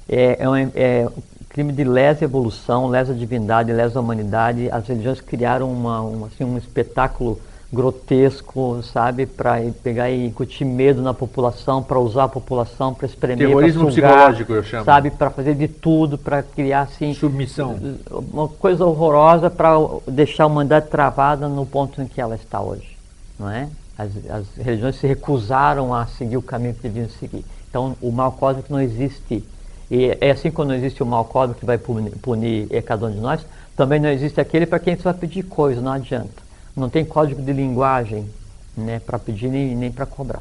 é crime de lesa evolução, lesa divindade, lesa humanidade. As religiões criaram um espetáculo grotesco, sabe, para pegar e incutir medo na população, para usar a população, para espremer, terrorismo psicológico, eu chamo. Sabe, para fazer de tudo, para criar assim submissão, uma coisa horrorosa para deixar a humanidade travada no ponto em que ela está hoje, não é? As religiões se recusaram a seguir o caminho que deviam seguir. Então, o mal cósmico não existe. E é assim como não existe o mal cósmico que vai punir cada um de nós, também não existe aquele para quem você vai pedir coisa, não adianta. Não tem código de linguagem, né, para pedir nem para cobrar.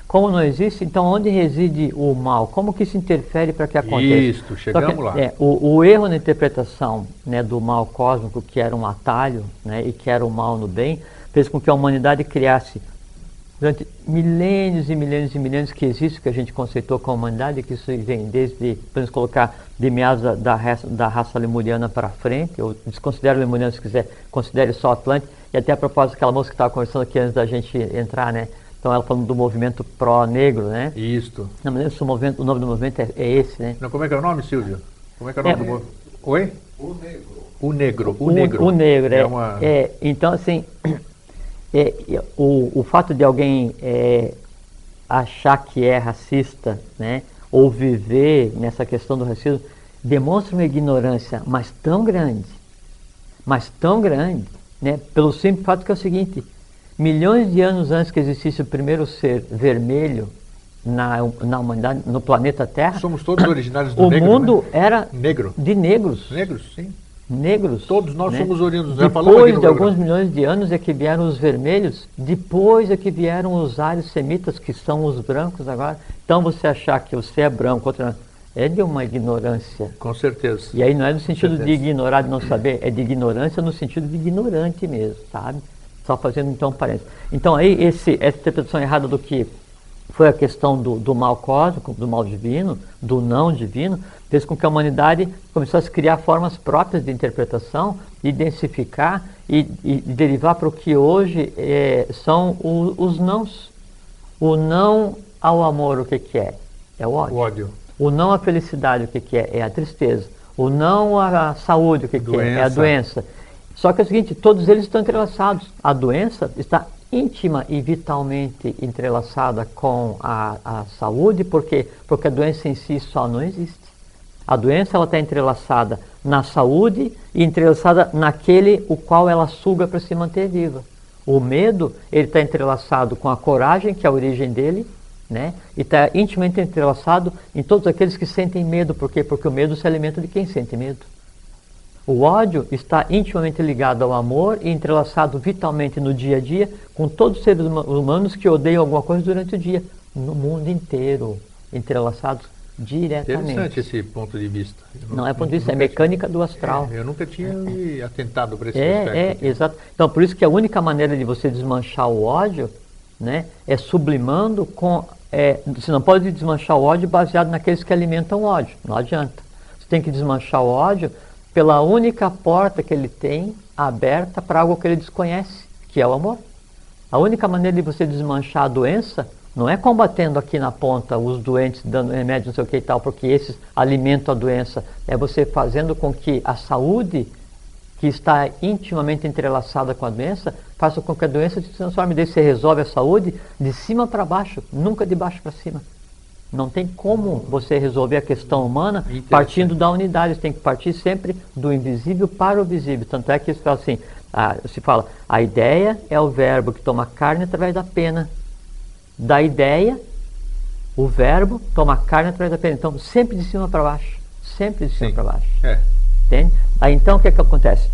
Como não existe, então onde reside o mal? Como que isso interfere para que aconteça? Isso, chegamos lá. O erro na interpretação, né, do mal cósmico, que era um atalho, né, e que era o mal no bem, fez com que a humanidade criasse, durante milênios e milênios e milênios que existe, que a gente conceitou com a humanidade, que isso vem desde, podemos colocar, de meados da raça lemuriana para frente, eu desconsidero lemuriano se quiser, considere só Atlântico, e até a propósito daquela moça que estava conversando aqui antes da gente entrar, né? Então ela falando do movimento pró-negro, né? Isso. Não, mas o nome do movimento é esse, né? Não, como é que é o nome, Silvio? Como é que é o nome do movimento? Oi? O negro. O negro. O negro, então, assim, o fato de alguém achar que é racista, né, ou viver nessa questão do racismo, demonstra uma ignorância, mas tão grande, né, pelo simples fato que é o seguinte: milhões de anos antes que existisse o primeiro ser vermelho na humanidade, no planeta Terra, somos todos originários do o negro, mundo né? era negro. De negros. Negros, sim. Negros. Todos nós, né, somos oriundos. Depois de alguns milhões de anos é que vieram os vermelhos, depois é que vieram os ários semitas, que são os brancos agora. Então você achar que você é branco, outro é de uma ignorância. Com certeza. E aí não é no sentido de ignorar, de não saber, é de ignorância no sentido de ignorante mesmo, sabe? Só fazendo então parênteses. Então aí essa interpretação errada do que foi a questão do mal cósmico, do mal divino, do não divino, fez com que a humanidade começasse a criar formas próprias de interpretação, e densificar e derivar para o que hoje são os nãos. O não ao amor, o que é? É o ódio. O ódio. O não à felicidade, o que é? É a tristeza. O não à saúde, o que é? É a doença. Só que é o seguinte, todos eles estão entrelaçados. A doença está íntima e vitalmente entrelaçada com a saúde, porque a doença em si só não existe. A doença ela está entrelaçada na saúde e entrelaçada naquele o qual ela suga para se manter viva. O medo ele está entrelaçado com a coragem, que é a origem dele, né? E está intimamente entrelaçado em todos aqueles que sentem medo. Por quê? Porque o medo se alimenta de quem sente medo. O ódio está intimamente ligado ao amor e entrelaçado vitalmente no dia a dia com todos os seres humanos que odeiam alguma coisa durante o dia, no mundo inteiro, entrelaçados diretamente. Interessante esse ponto de vista. Não é ponto de vista, é mecânica do astral. Eu nunca tinha me atentado para esse aspecto. Exato. Então, por isso que a única maneira de você desmanchar o ódio, né, é sublimando com... você não pode desmanchar o ódio baseado naqueles que alimentam o ódio. Não adianta. Você tem que desmanchar o ódio pela única porta que ele tem aberta para algo que ele desconhece, que é o amor. A única maneira de você desmanchar a doença não é combatendo aqui na ponta os doentes, dando remédio, não sei o que e tal, porque esses alimentam a doença. É você fazendo com que a saúde, que está intimamente entrelaçada com a doença, faça com que a doença se transforme. Daí você resolve a saúde de cima para baixo, nunca de baixo para cima. Não tem como você resolver a questão humana partindo da unidade. Você tem que partir sempre do invisível para o visível. Tanto é que se fala assim, se fala, a ideia é o verbo que toma carne através da pena. Da ideia, o verbo toma carne através da pena. Então, sempre de cima para baixo. Sempre de cima para baixo. Entende? Aí então, o que acontece?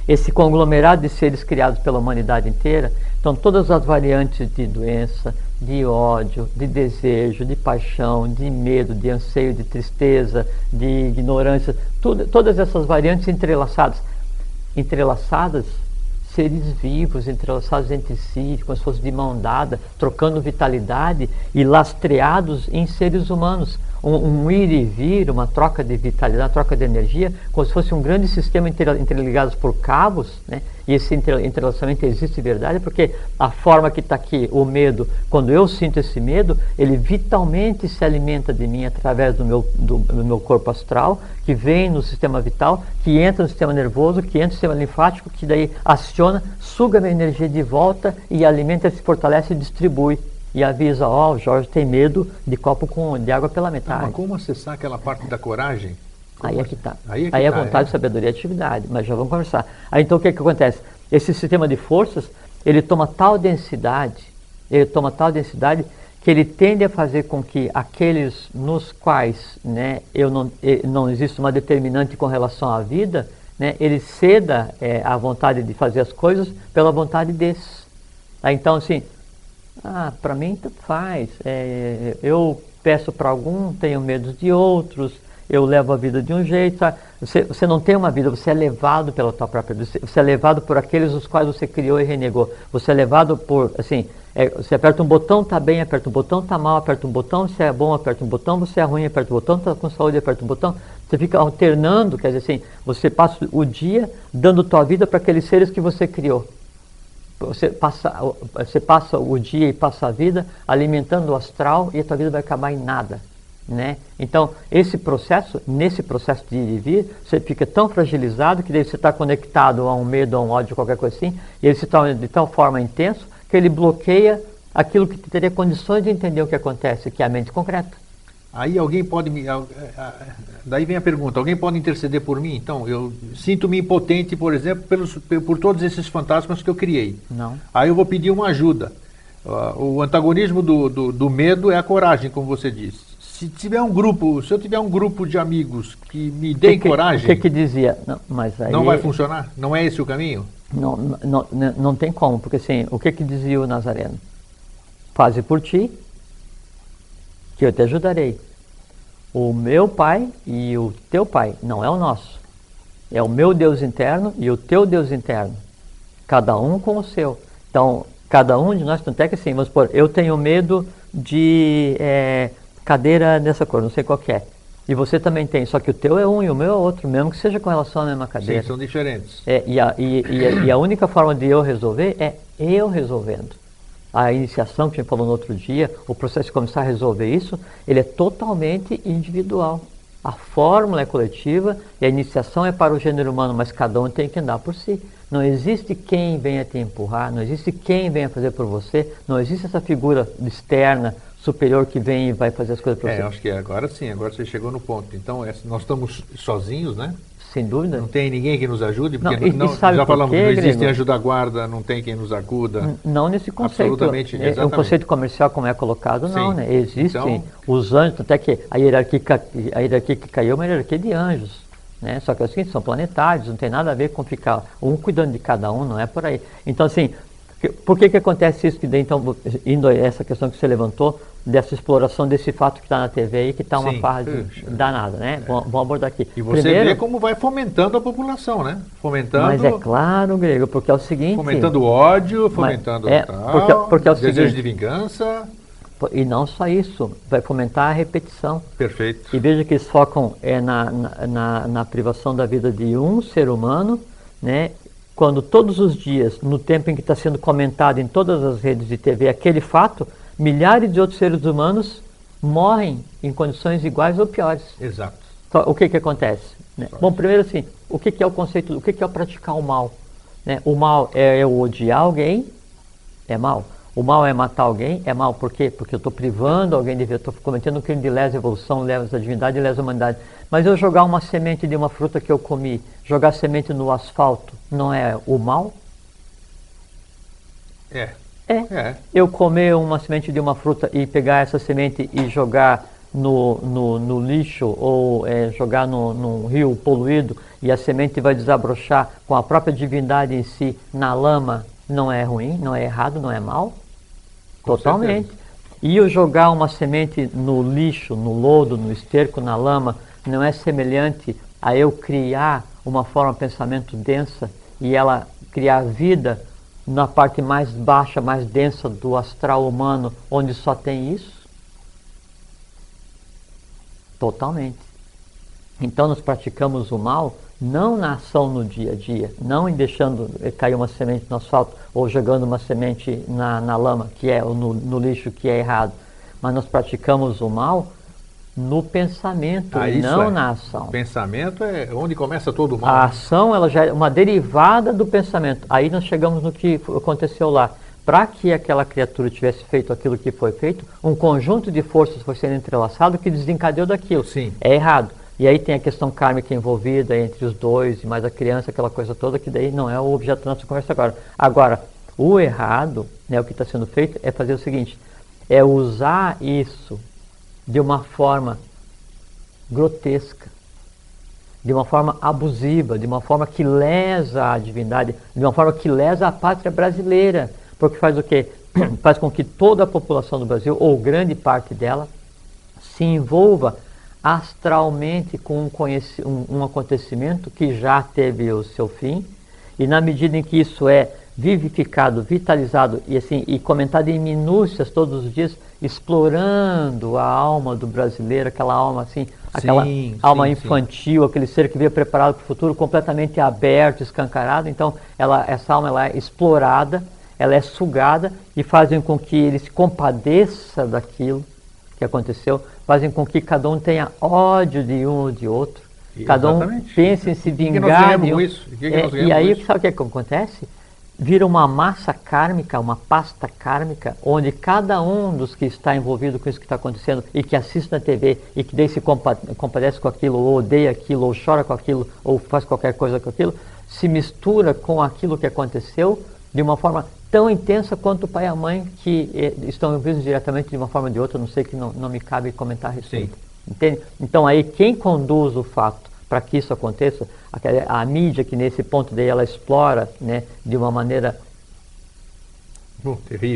Esse conglomerado de seres criados pela humanidade inteira, então todas as variantes de doença, de ódio, de desejo, de paixão, de medo, de anseio, de tristeza, de ignorância, todas essas variantes entrelaçadas, seres vivos, entrelaçados entre si, como se fosse de mão dada, trocando vitalidade e lastreados em seres humanos. Um ir e vir, uma troca de vitalidade, uma troca de energia, como se fosse um grande sistema interligados por cabos, né? E esse entrelaçamento existe de verdade, porque a forma que está aqui, o medo, quando eu sinto esse medo, ele vitalmente se alimenta de mim através do meu corpo astral, que vem no sistema vital, que entra no sistema nervoso, que entra no sistema linfático, que daí aciona, suga minha energia de volta e alimenta, se fortalece e distribui. E avisa, o Jorge tem medo de copo de água pela metade. Mas como acessar aquela parte da coragem? Aí é que está. Aí é vontade, sabedoria e atividade. Mas já vamos conversar. Aí então o que acontece? Esse sistema de forças, ele toma tal densidade, que ele tende a fazer com que aqueles nos quais, né, não existe uma determinante com relação à vida, né, ele ceda a vontade de fazer as coisas pela vontade desses. Aí então assim, para mim tanto faz, eu peço para algum, tenho medo de outros, eu levo a vida de um jeito, sabe? Você não tem uma vida, você é levado pela tua própria vida, você é levado por aqueles os quais você criou e renegou, você é levado por, assim, você aperta um botão, está bem, aperta um botão, está mal, aperta um botão, você é bom, aperta um botão, você é ruim, aperta um botão, está com saúde, aperta um botão, você fica alternando, quer dizer assim, você passa o dia dando tua vida para aqueles seres que você criou. Você passa o dia e passa a vida alimentando o astral e a tua vida vai acabar em nada, né? Então, nesse processo de ir e vir, você fica tão fragilizado que daí você está conectado a um medo, a um ódio, qualquer coisa assim, e ele se torna de tal forma intenso que ele bloqueia aquilo que teria condições de entender o que acontece, que é a mente concreta. Aí alguém pode daí vem a pergunta, alguém pode interceder por mim? Então, eu sinto-me impotente, por exemplo, por todos esses fantasmas que eu criei. Não. Aí eu vou pedir uma ajuda. O antagonismo do medo é a coragem, como você disse. Se eu tiver um grupo de amigos que me deem coragem... O que dizia? Não, mas aí... Não vai funcionar? Não é esse o caminho? Não tem como, porque assim, o que dizia o Nazareno? Faze por ti, que eu te ajudarei. O meu pai e o teu pai não é o nosso. É o meu Deus interno e o teu Deus interno. Cada um com o seu. Então, cada um de nós, tanto é que assim, vamos supor, eu tenho medo de cadeira dessa cor, não sei qual que é. E você também tem, só que o teu é um e o meu é outro, mesmo que seja com relação à mesma cadeira. Sim, são diferentes. E a única forma de eu resolver é eu resolvendo. A iniciação que a gente falou no outro dia, o processo de começar a resolver isso, ele é totalmente individual. A fórmula é coletiva e a iniciação é para o gênero humano, mas cada um tem que andar por si. Não existe quem venha te empurrar, não existe quem venha fazer por você, não existe essa figura externa, superior que vem e vai fazer as coisas por você. Acho que agora sim, agora você chegou no ponto. Então, nós estamos sozinhos, né? Sem dúvida. Não tem ninguém que nos ajude, porque já falamos que não existe Grego? ajuda-guarda, não tem quem nos acuda. Não nesse conceito. Absolutamente, exatamente. Um conceito comercial como é colocado, não, sim. né? Existem os anjos, até que a hierarquia que caiu é uma hierarquia de anjos. Né? Só que é o seguinte, são planetários, não tem nada a ver com ficar um cuidando de cada um, não é por aí. Então, assim, por que acontece isso? Que daí, então, indo a essa questão que você levantou, dessa exploração desse fato que está na TV aí, que está uma farra danada, né? Vamos abordar aqui. E você vê como vai fomentando a população, né? Fomentando... Mas é claro, Grego, porque é o seguinte... Fomentando ódio, fomentando porque é o desejo seguinte, de vingança... E não só isso, vai fomentar a repetição. Perfeito. E veja que eles focam na privação da vida de um ser humano, né? Quando todos os dias, no tempo em que está sendo comentado em todas as redes de TV aquele fato, milhares de outros seres humanos morrem em condições iguais ou piores. Exato. Então, o que acontece? Né? Bom, primeiro assim, o que é o conceito, o que é o praticar o mal? Né? O mal é eu odiar alguém, é mal. O mal é matar alguém, é mal. Por quê? Porque eu estou privando alguém de vida, estou cometendo um crime de lesa evolução, lesa divindade e lesa humanidade. Mas eu jogar uma semente de uma fruta que eu comi, jogar semente no asfalto, não é o mal? É. Eu comer uma semente de uma fruta e pegar essa semente e jogar no lixo ou jogar no rio poluído e a semente vai desabrochar com a própria divindade em si na lama, não é ruim, não é errado, não é mal? Com totalmente. certeza. E eu jogar uma semente no lixo, no lodo, no esterco, na lama, não é semelhante a eu criar uma forma de pensamento densa e ela criar vida na parte mais baixa, mais densa do astral humano, onde só tem isso? Totalmente. Então nós praticamos o mal não na ação no dia a dia, não em deixando cair uma semente no asfalto ou jogando uma semente na lama, que é ou no lixo, que é errado. Mas nós praticamos o mal no pensamento, não na ação. O pensamento é onde começa todo o mal. A ação ela já é uma derivada do pensamento. Aí nós chegamos no que aconteceu lá. Para que aquela criatura tivesse feito aquilo que foi feito, um conjunto de forças foi sendo entrelaçado que desencadeou daquilo. Sim. É errado. E aí tem a questão kármica envolvida entre os dois, e mais a criança, aquela coisa toda, que daí não é o objeto da nossa conversa agora. Agora, o errado, né, o que está sendo feito, é fazer o seguinte, é usar isso de uma forma grotesca, de uma forma abusiva, de uma forma que lesa a divindade, de uma forma que lesa a pátria brasileira, porque faz o quê? Faz com que toda a população do Brasil, ou grande parte dela, se envolva astralmente com um acontecimento que já teve o seu fim, e na medida em que isso é vivificado, vitalizado e comentado em minúcias todos os dias, explorando a alma do brasileiro, aquela alma assim, aquela alma infantil, aquele ser que veio preparado para o futuro, completamente aberto, escancarado. Então essa alma ela é explorada, ela é sugada e fazem com que ele se compadeça daquilo que aconteceu, fazem com que cada um tenha ódio de um ou de outro, cada um pense em se vingar de um. E aí sabe o que acontece? Vira uma massa kármica, uma pasta kármica, onde cada um dos que está envolvido com isso que está acontecendo e que assiste na TV e que daí se compadece com aquilo, ou odeia aquilo, ou chora com aquilo, ou faz qualquer coisa com aquilo, se mistura com aquilo que aconteceu de uma forma tão intensa quanto o pai e a mãe que estão envolvidos diretamente de uma forma ou de outra, não sei que não me cabe comentar a respeito. Entende? Então aí quem conduz o fato para que isso aconteça, a mídia que nesse ponto daí ela explora, né, de uma maneira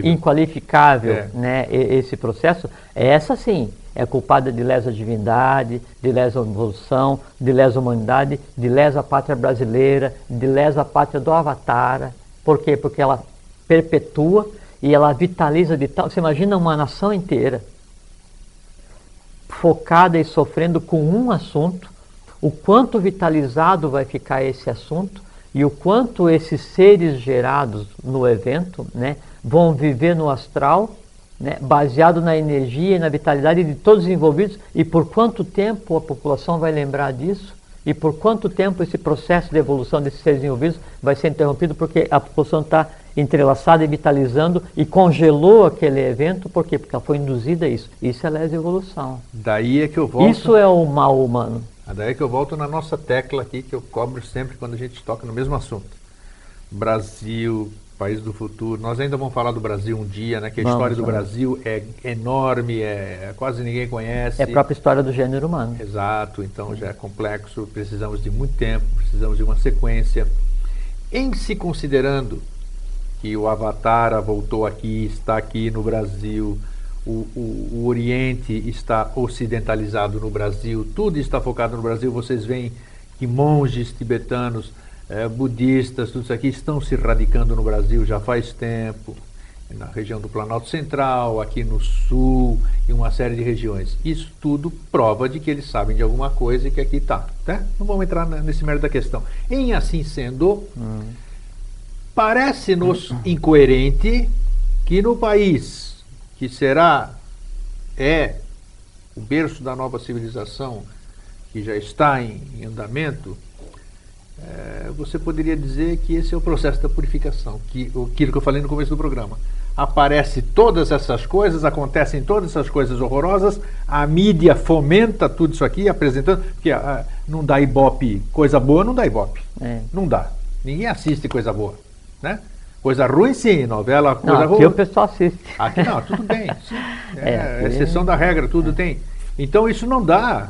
inqualificável, né, esse processo, essa sim é culpada de lesa divindade, de lesa evolução, de lesa humanidade, de lesa pátria brasileira, de lesa pátria do Avatar. Por quê? Porque ela perpetua e ela vitaliza de tal... Você imagina uma nação inteira focada e sofrendo com um assunto, o quanto vitalizado vai ficar esse assunto e o quanto esses seres gerados no evento, né, vão viver no astral, né, baseado na energia e na vitalidade de todos os envolvidos, e por quanto tempo a população vai lembrar disso, e por quanto tempo esse processo de evolução desses seres envolvidos vai ser interrompido, porque a população está entrelaçada e vitalizando e congelou aquele evento. Por quê? Porque ela foi induzida a isso. Isso é lesa evolução. Daí é que eu volto. Isso é o mal humano. Daí é que eu volto na nossa tecla aqui, que eu cobro sempre quando a gente toca no mesmo assunto. Brasil, país do futuro. Nós ainda vamos falar do Brasil um dia, né? Que a história do Brasil é enorme, quase ninguém conhece. É a própria história do gênero humano. Exato, então já é complexo, precisamos de muito tempo, precisamos de uma sequência. Em se considerando que o Avatar voltou aqui, está aqui no Brasil, o Oriente está ocidentalizado no Brasil, tudo está focado no Brasil. Vocês veem que monges tibetanos, budistas, tudo isso aqui estão se radicando no Brasil já faz tempo, na região do Planalto Central, aqui no Sul, em uma série de regiões. Isso tudo prova de que eles sabem de alguma coisa e que aqui está. Tá? Não vamos entrar nesse mérito da questão. Em assim sendo, parece-nos incoerente que no país que é o berço da nova civilização, que já está em andamento, você poderia dizer que esse é o processo da purificação, aquilo que eu falei no começo do programa. Aparecem todas essas coisas, acontecem todas essas coisas horrorosas, a mídia fomenta tudo isso aqui, apresentando, porque não dá ibope, coisa boa não dá ibope, não dá, ninguém assiste coisa boa, né? Coisa ruim sim, novela, coisa ruim. Aqui o pessoal assiste. Aqui não, tudo bem, sim. Exceção da regra, tudo tem. Então isso não dá,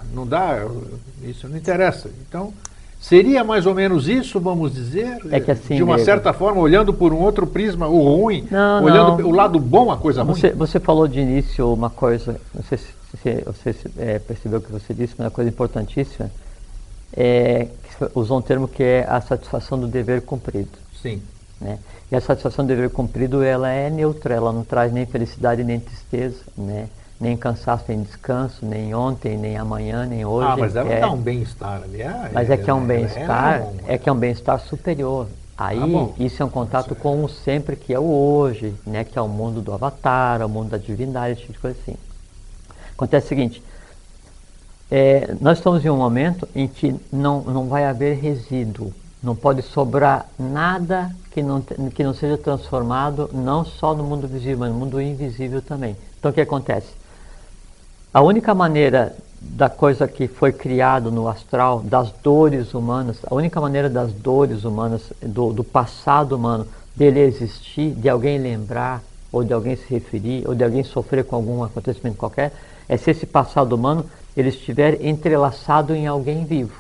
isso não interessa. Então, seria mais ou menos isso, vamos dizer, que assim, de uma certa forma, olhando por um outro prisma, o ruim, olhando o lado bom, a coisa ruim. Você falou de início uma coisa, não sei se você percebeu o que você disse, mas uma coisa importantíssima, que usou um termo que é a satisfação do dever cumprido. Sim. Né? E a satisfação do dever cumprido, ela é neutra, ela não traz nem felicidade nem tristeza, né? Nem cansaço, nem descanso, nem ontem, nem amanhã, nem hoje. Mas ela dá um bem-estar ali. Mas é um bem-estar, que é um bem-estar superior. Aí, isso é um contato com o sempre, que é o hoje, né? Que é o mundo do avatar, o mundo da divindade, esse tipo de coisa assim. Acontece o seguinte, nós estamos em um momento em que não vai haver resíduo, não pode sobrar nada que não seja transformado, não só no mundo visível, mas no mundo invisível também. Então o que acontece? A única maneira da coisa que foi criado no astral, das dores humanas, a única maneira das dores humanas, do passado humano, dele existir, de alguém lembrar, ou de alguém se referir, ou de alguém sofrer com algum acontecimento qualquer, é se esse passado humano ele estiver entrelaçado em alguém vivo.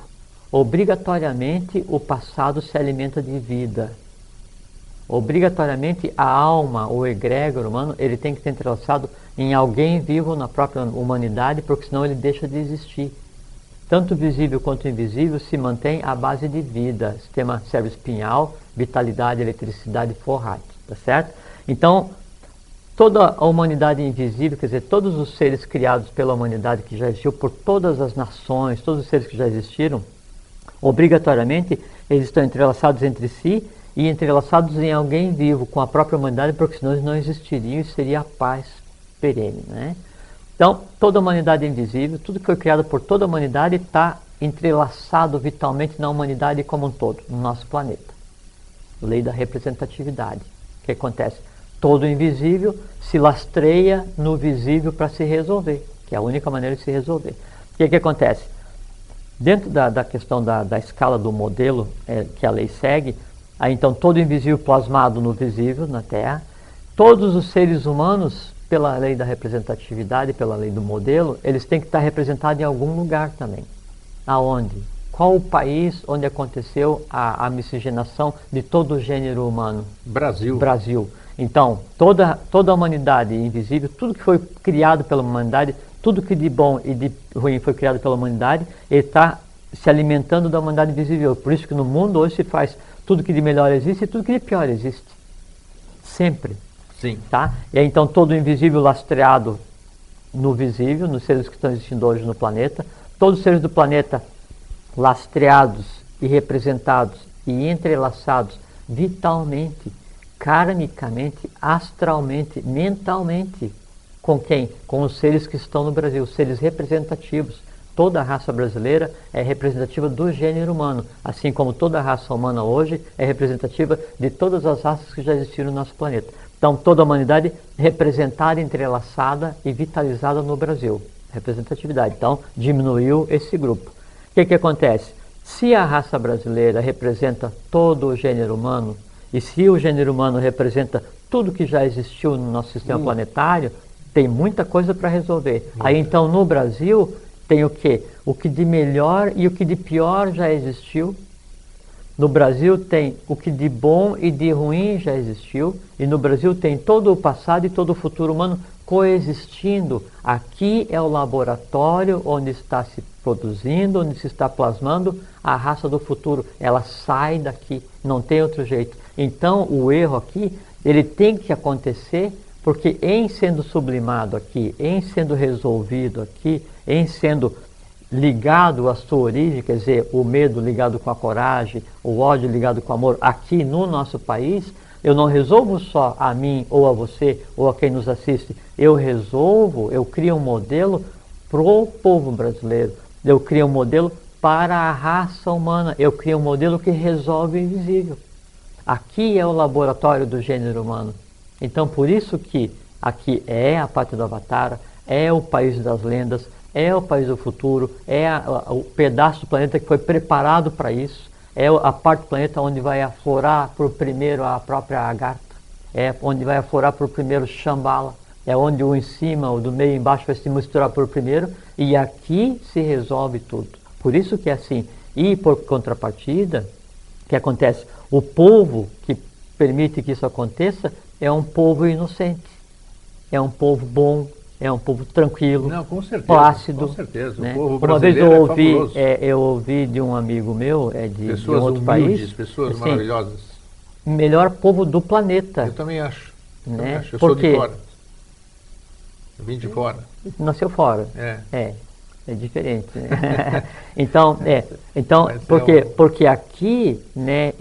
Obrigatoriamente o passado se alimenta de vida. Obrigatoriamente a alma, o egrégor humano, ele tem que estar entrelaçado em alguém vivo na própria humanidade, porque senão ele deixa de existir. Tanto visível quanto invisível se mantém à base de vida, sistema cérebro-espinhal, vitalidade, eletricidade, forrado, tá certo? Então, toda a humanidade invisível, quer dizer, todos os seres criados pela humanidade que já existiu, por todas as nações, todos os seres que já existiram, obrigatoriamente eles estão entrelaçados entre si e entrelaçados em alguém vivo com a própria humanidade, porque senão eles não existiriam e seria a paz perene, né? Então, toda a humanidade é invisível, tudo que foi criado por toda a humanidade está entrelaçado vitalmente na humanidade como um todo, no nosso planeta. Lei da representatividade. O que acontece? Todo invisível se lastreia no visível para se resolver, que é a única maneira de se resolver. O que acontece? Dentro da questão da escala do modelo que a lei segue, aí então todo invisível plasmado no visível, na Terra, todos os seres humanos, pela lei da representatividade, pela lei do modelo, eles têm que estar representados em algum lugar também. Aonde? Qual o país onde aconteceu a miscigenação de todo o gênero humano? Brasil. Então, toda a humanidade invisível, tudo que foi criado pela humanidade, tudo que de bom e de ruim foi criado pela humanidade, ele está se alimentando da humanidade visível. Por isso que no mundo hoje se faz tudo que de melhor existe e tudo que de pior existe. Sempre. Sim. Tá? E aí, então todo o invisível lastreado no visível, nos seres que estão existindo hoje no planeta, todos os seres do planeta lastreados e representados e entrelaçados vitalmente, karmicamente, astralmente, mentalmente. Com quem? Com os seres que estão no Brasil, seres representativos. Toda a raça brasileira é representativa do gênero humano, assim como toda a raça humana hoje é representativa de todas as raças que já existiram no nosso planeta. Então, toda a humanidade representada, entrelaçada e vitalizada no Brasil. Representatividade. Então, diminuiu esse grupo. O que acontece? Se a raça brasileira representa todo o gênero humano, e se o gênero humano representa tudo que já existiu no nosso sistema planetário, tem muita coisa para resolver. Aí, então, no Brasil, tem o quê? O que de melhor e o que de pior já existiu. No Brasil tem o que de bom e de ruim já existiu, e no Brasil tem todo o passado e todo o futuro humano coexistindo. Aqui é o laboratório onde está se produzindo, onde se está plasmando a raça do futuro. Ela sai daqui, não tem outro jeito. Então o erro aqui, ele tem que acontecer, porque em sendo sublimado aqui, em sendo resolvido aqui, em sendo ligado à sua origem, quer dizer, o medo ligado com a coragem, o ódio ligado com o amor, aqui no nosso país, eu não resolvo só a mim, ou a você, ou a quem nos assiste. Eu resolvo, eu crio um modelo para o povo brasileiro. Eu crio um modelo para a raça humana. Eu crio um modelo que resolve o invisível. Aqui é o laboratório do gênero humano. Então, por isso que aqui é a pátria do Avatara, é o país das lendas, é o país do futuro, é o pedaço do planeta que foi preparado para isso, é a parte do planeta onde vai aflorar por primeiro a própria Agartha, é onde vai aflorar por primeiro Shambhala, é onde o em cima, o do meio e embaixo vai se misturar por primeiro, e aqui se resolve tudo. Por isso que é assim. E por contrapartida, o que acontece? O povo que permite que isso aconteça é um povo inocente, é um povo bom, é um povo tranquilo, não, com certeza, plácido. Com certeza. Né? O povo Uma vez brasileiro eu ouvi de um amigo meu, de um outro humildes, país, pessoas assim, maravilhosas. Melhor povo do planeta. Eu também acho. Né? Eu sou de fora. Eu vim de fora. Nasceu fora. É diferente. Né? então, porque aqui, né,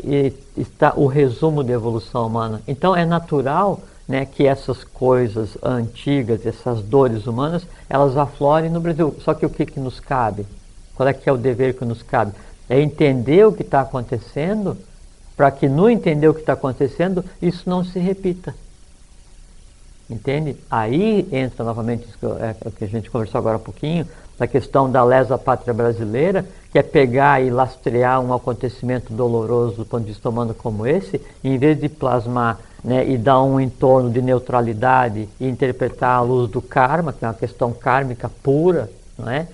está o resumo da evolução humana. Então é natural, né, que essas coisas antigas, essas dores humanas, elas aflorem no Brasil. Só que o que nos cabe? Qual é que é o dever que nos cabe? É entender o que está acontecendo, para que no entender o que está acontecendo, isso não se repita. Entende? Aí entra novamente o que a gente conversou agora há pouquinho, da questão da lesa pátria brasileira, que é pegar e lastrear um acontecimento doloroso do ponto de vista humano como esse, em vez de plasmar, né, e dar um entorno de neutralidade e interpretar à luz do karma, que é uma questão kármica pura, não é?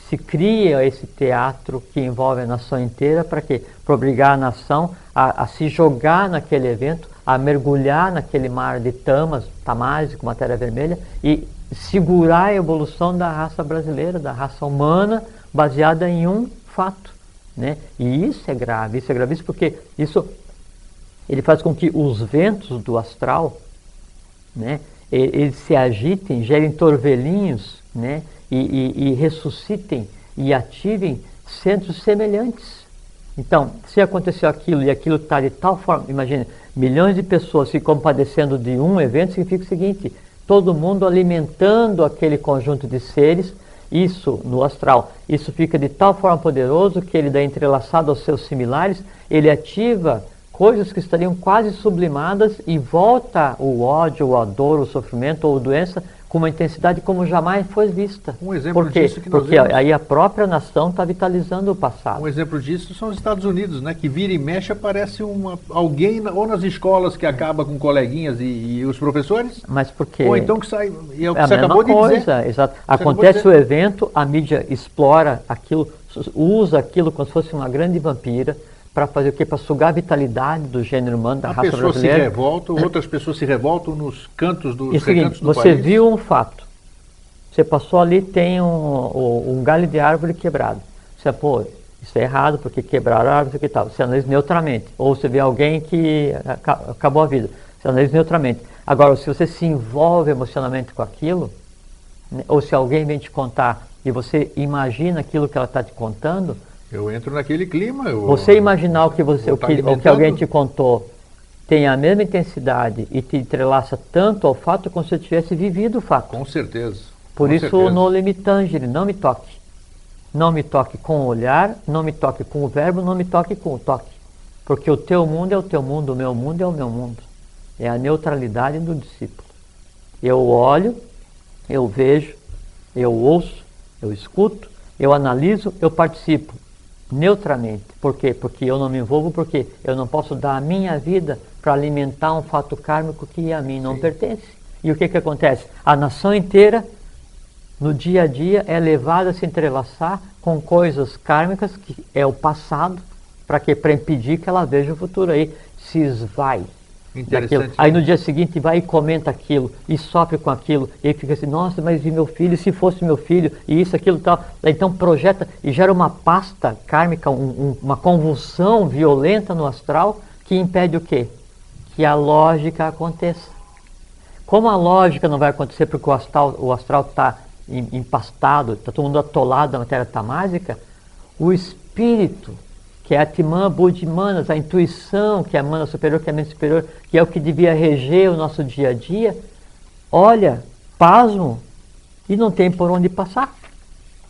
Se cria esse teatro que envolve a nação inteira, para quê? Para obrigar a nação a se jogar naquele evento, a mergulhar naquele mar de tamas, com matéria vermelha, e segurar a evolução da raça brasileira, da raça humana, baseada em um fato. Né? E isso é gravíssimo, porque isso ele faz com que os ventos do astral, né, eles se agitem, gerem torvelinhos, né, e ressuscitem e ativem centros semelhantes. Então, se aconteceu aquilo e aquilo está de tal forma, imagine, milhões de pessoas se compadecendo de um evento, significa o seguinte: todo mundo alimentando aquele conjunto de seres, isso no astral, isso fica de tal forma poderoso que ele dá entrelaçado aos seus similares, ele ativa coisas que estariam quase sublimadas e volta o ódio, a dor, o sofrimento ou a doença com uma intensidade como jamais foi vista. Um exemplo disso que nós Porque vemos. aí a própria nação está vitalizando o passado. Um exemplo disso são os Estados Unidos, né? Que vira e mexe aparece alguém ou nas escolas que acaba com coleguinhas e os professores. Mas porque ou então que sai. E é o que a você mesma acabou de coisa, dizer. exato. Você Acontece o evento, a mídia explora aquilo, usa aquilo como se fosse uma grande vampira, para fazer o quê? Para sugar a vitalidade do gênero humano, da raça brasileira. A pessoa se revolta, outras pessoas se revoltam nos cantos do país. Seguinte, você viu um fato. Você passou ali, tem um galho de árvore quebrado. Você, pô, isso é errado, porque quebraram a árvore e tal. Você analisa neutramente. Ou você vê alguém que acabou a vida. Você analisa neutramente. Agora, se você se envolve emocionalmente com aquilo, né, ou se alguém vem te contar e você imagina aquilo que ela está te contando, Eu entro naquele clima. você imaginar o que o que alguém te contou tem a mesma intensidade e te entrelaça tanto ao fato como se você tivesse vivido o fato. Com certeza. Por com isso, certeza. no limitangere, não me toque. Não me toque com o olhar, não me toque com o verbo, não me toque com o toque. Porque o teu mundo é o teu mundo, o meu mundo é o meu mundo. É a neutralidade do discípulo. Eu olho, eu vejo, eu ouço, eu escuto, eu analiso, eu participo. Neutramente. Por quê? Porque eu não me envolvo, porque eu não posso dar a minha vida para alimentar um fato kármico que a mim não pertence. E o que acontece? A nação inteira, no dia a dia, é levada a se entrelaçar com coisas kármicas, que é o passado, para quê? Para impedir que ela veja o futuro. Aí se esvai. Daquilo. Aí no dia seguinte vai e comenta aquilo, e sofre com aquilo, e aí fica assim, nossa, mas e meu filho, se fosse meu filho, e isso, aquilo, tal. Então projeta e gera uma pasta kármica, uma convulsão violenta no astral, que impede o quê? Que a lógica aconteça. Como a lógica não vai acontecer porque o astral está empastado, está todo mundo atolado na matéria tamásica, o espírito, que é a Atman Buddhimanas, a intuição, que é a mana superior, que é a mente superior, que é o que devia reger o nosso dia a dia, olha, pasmo, e não tem por onde passar.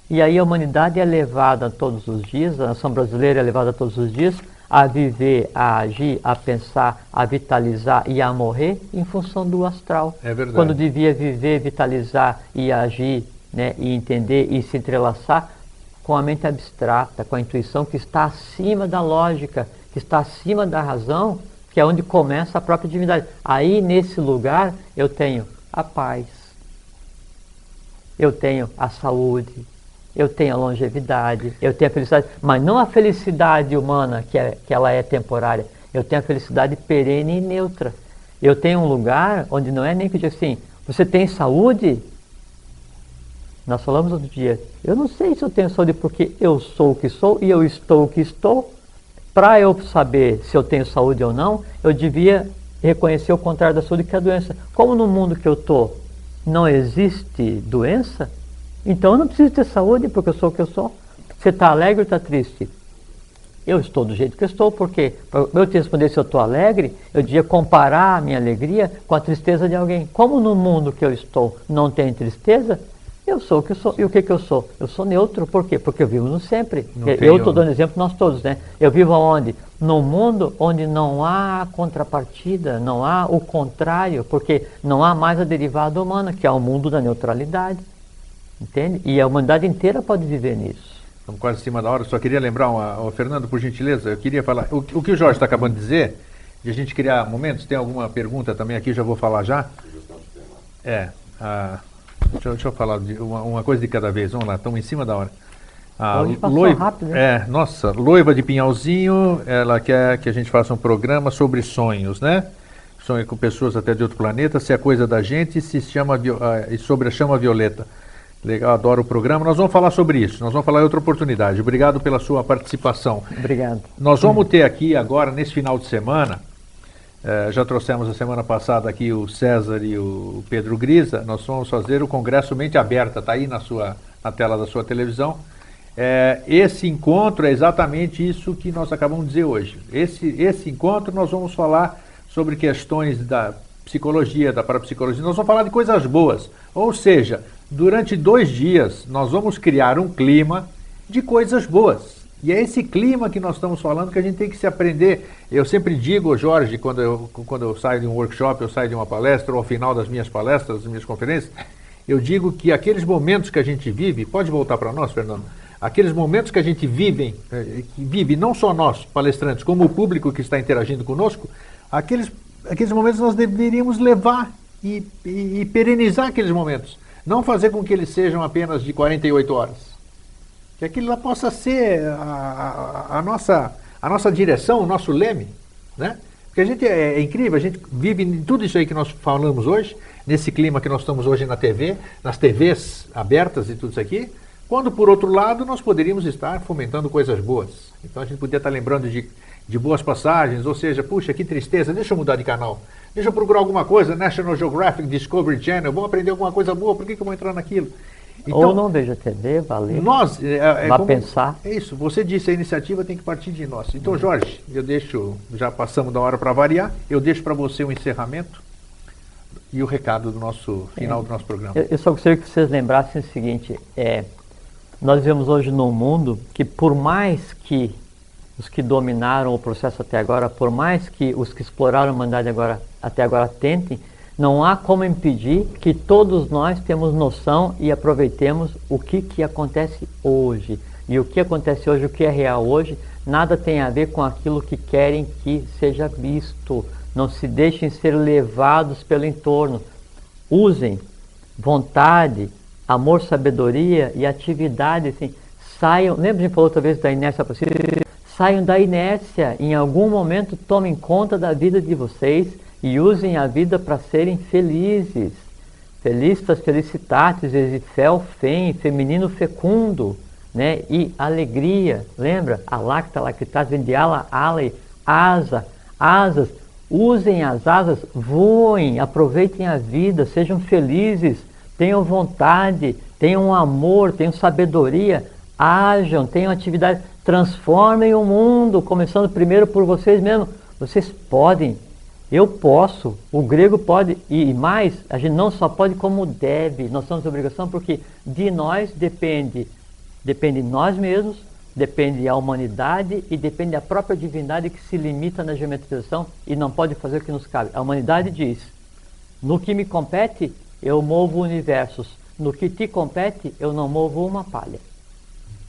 E aí a humanidade é levada todos os dias, a nação brasileira é levada todos os dias a viver, a agir, a pensar, a vitalizar e a morrer em função do astral. É verdade. Quando devia viver, vitalizar e agir, né, e entender e se entrelaçar com a mente abstrata, com a intuição que está acima da lógica, que está acima da razão, que é onde começa a própria divindade. Aí, nesse lugar, eu tenho a paz, eu tenho a saúde, eu tenho a longevidade, eu tenho a felicidade, mas não a felicidade humana, que ela é temporária. Eu tenho a felicidade perene e neutra. Eu tenho um lugar onde não é nem que eu diga assim, você tem saúde? Nós falamos outro dia, eu não sei se eu tenho saúde porque eu sou o que sou e eu estou o que estou. Para eu saber se eu tenho saúde ou não, eu devia reconhecer o contrário da saúde, que é a doença. Como no mundo que eu estou não existe doença, então eu não preciso ter saúde porque eu sou o que eu sou. Você está alegre ou está triste? Eu estou do jeito que eu estou, porque para eu te responder se eu estou alegre, eu devia comparar a minha alegria com a tristeza de alguém. Como no mundo que eu estou não tem tristeza, eu sou o que eu sou. E o que eu sou? Eu sou neutro. Por quê? Porque eu vivo no sempre. Eu estou dando exemplo, nós todos, né? Eu vivo aonde? Num mundo onde não há contrapartida, não há o contrário, porque não há mais a derivada humana, que é o mundo da neutralidade. Entende? E a humanidade inteira pode viver nisso. Estamos quase em cima da hora. Só queria lembrar, Fernando, por gentileza, eu queria falar, o que o Jorge está acabando de dizer, de a gente criar momentos, tem alguma pergunta também aqui, já vou falar já. Deixa eu falar de uma coisa de cada vez, vamos lá, estamos em cima da hora. Hoje passou rápido, né? Nossa, Loiva de Pinhalzinho, ela quer que a gente faça um programa sobre sonhos, né? Sonho com pessoas até de outro planeta, se é coisa da gente, se chama e sobre a chama violeta. Legal, adoro o programa. Nós vamos falar sobre isso, nós vamos falar em outra oportunidade. Obrigado pela sua participação. Obrigado. Nós vamos ter aqui agora, nesse final de semana, já trouxemos a semana passada aqui o César e o Pedro Grisa, nós vamos fazer o Congresso Mente Aberta, está aí na tela da sua televisão. Esse encontro é exatamente isso que nós acabamos de dizer hoje. Esse encontro nós vamos falar sobre questões da psicologia, da parapsicologia, nós vamos falar de coisas boas, ou seja, durante 2 dias nós vamos criar um clima de coisas boas. E é esse clima que nós estamos falando que a gente tem que se aprender. Eu sempre digo, Jorge, quando eu saio de um workshop, eu saio de uma palestra, ou ao final das minhas palestras, das minhas conferências, eu digo que aqueles momentos que a gente vive, pode voltar para nós, Fernando, aqueles momentos que a gente vive, não só nós, palestrantes, como o público que está interagindo conosco, aqueles momentos nós deveríamos levar e perenizar aqueles momentos. Não fazer com que eles sejam apenas de 48 horas. Que aquilo lá possa ser a nossa direção, o nosso leme, né? Porque a gente é incrível, a gente vive em tudo isso aí que nós falamos hoje, nesse clima que nós estamos hoje na TV, nas TVs abertas e tudo isso aqui, Quando, por outro lado, nós poderíamos estar fomentando coisas boas. Então a gente podia estar lembrando de boas passagens, ou seja, puxa, que tristeza, deixa eu mudar de canal. Deixa eu procurar alguma coisa, National Geographic, Discovery Channel, vamos aprender alguma coisa boa, por que eu vou entrar naquilo? Então, ou não veja TV, valeu. Nós, vá pensar. É isso, você disse, a iniciativa tem que partir de nós. Então, Jorge, eu deixo, já passamos da hora para variar, eu deixo para você o encerramento e o recado do nosso final do nosso programa. Eu só gostaria que vocês lembrassem o seguinte, nós vivemos hoje num mundo que, por mais que os que dominaram o processo até agora, por mais que os que exploraram a humanidade até agora tentem, não há como impedir que todos nós temos noção e aproveitemos o que acontece hoje. E o que acontece hoje, o que é real hoje, nada tem a ver com aquilo que querem que seja visto. Não se deixem ser levados pelo entorno. Usem vontade, amor, sabedoria e atividade. Assim, saiam, lembra que a gente falou outra vez da inércia possível? Saiam da inércia. Em algum momento tomem conta da vida de vocês e usem a vida para serem felizes. Felicitas, felicitatis, exifel, fem, feminino fecundo, né? E alegria, lembra? Alacta, lactatis, vem de ala, ale, asa, asas. Usem as asas, voem, aproveitem a vida, sejam felizes, tenham vontade, tenham amor, tenham sabedoria, ajam, tenham atividade, transformem o mundo, começando primeiro por vocês mesmos. Vocês podem. Eu posso, o grego pode, e mais, a gente não só pode como deve, nós temos obrigação porque de nós depende nós mesmos, depende a humanidade e depende a própria divindade que se limita na geometrização e não pode fazer o que nos cabe. A humanidade diz, no que me compete, eu movo universos, no que te compete, eu não movo uma palha.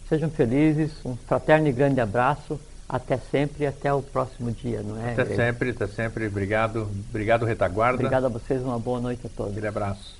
Sejam felizes, um fraterno e grande abraço. Até sempre e até o próximo dia, não é? Até sempre. Obrigado, Retaguarda. Obrigado a vocês, uma boa noite a todos. Aquele abraço.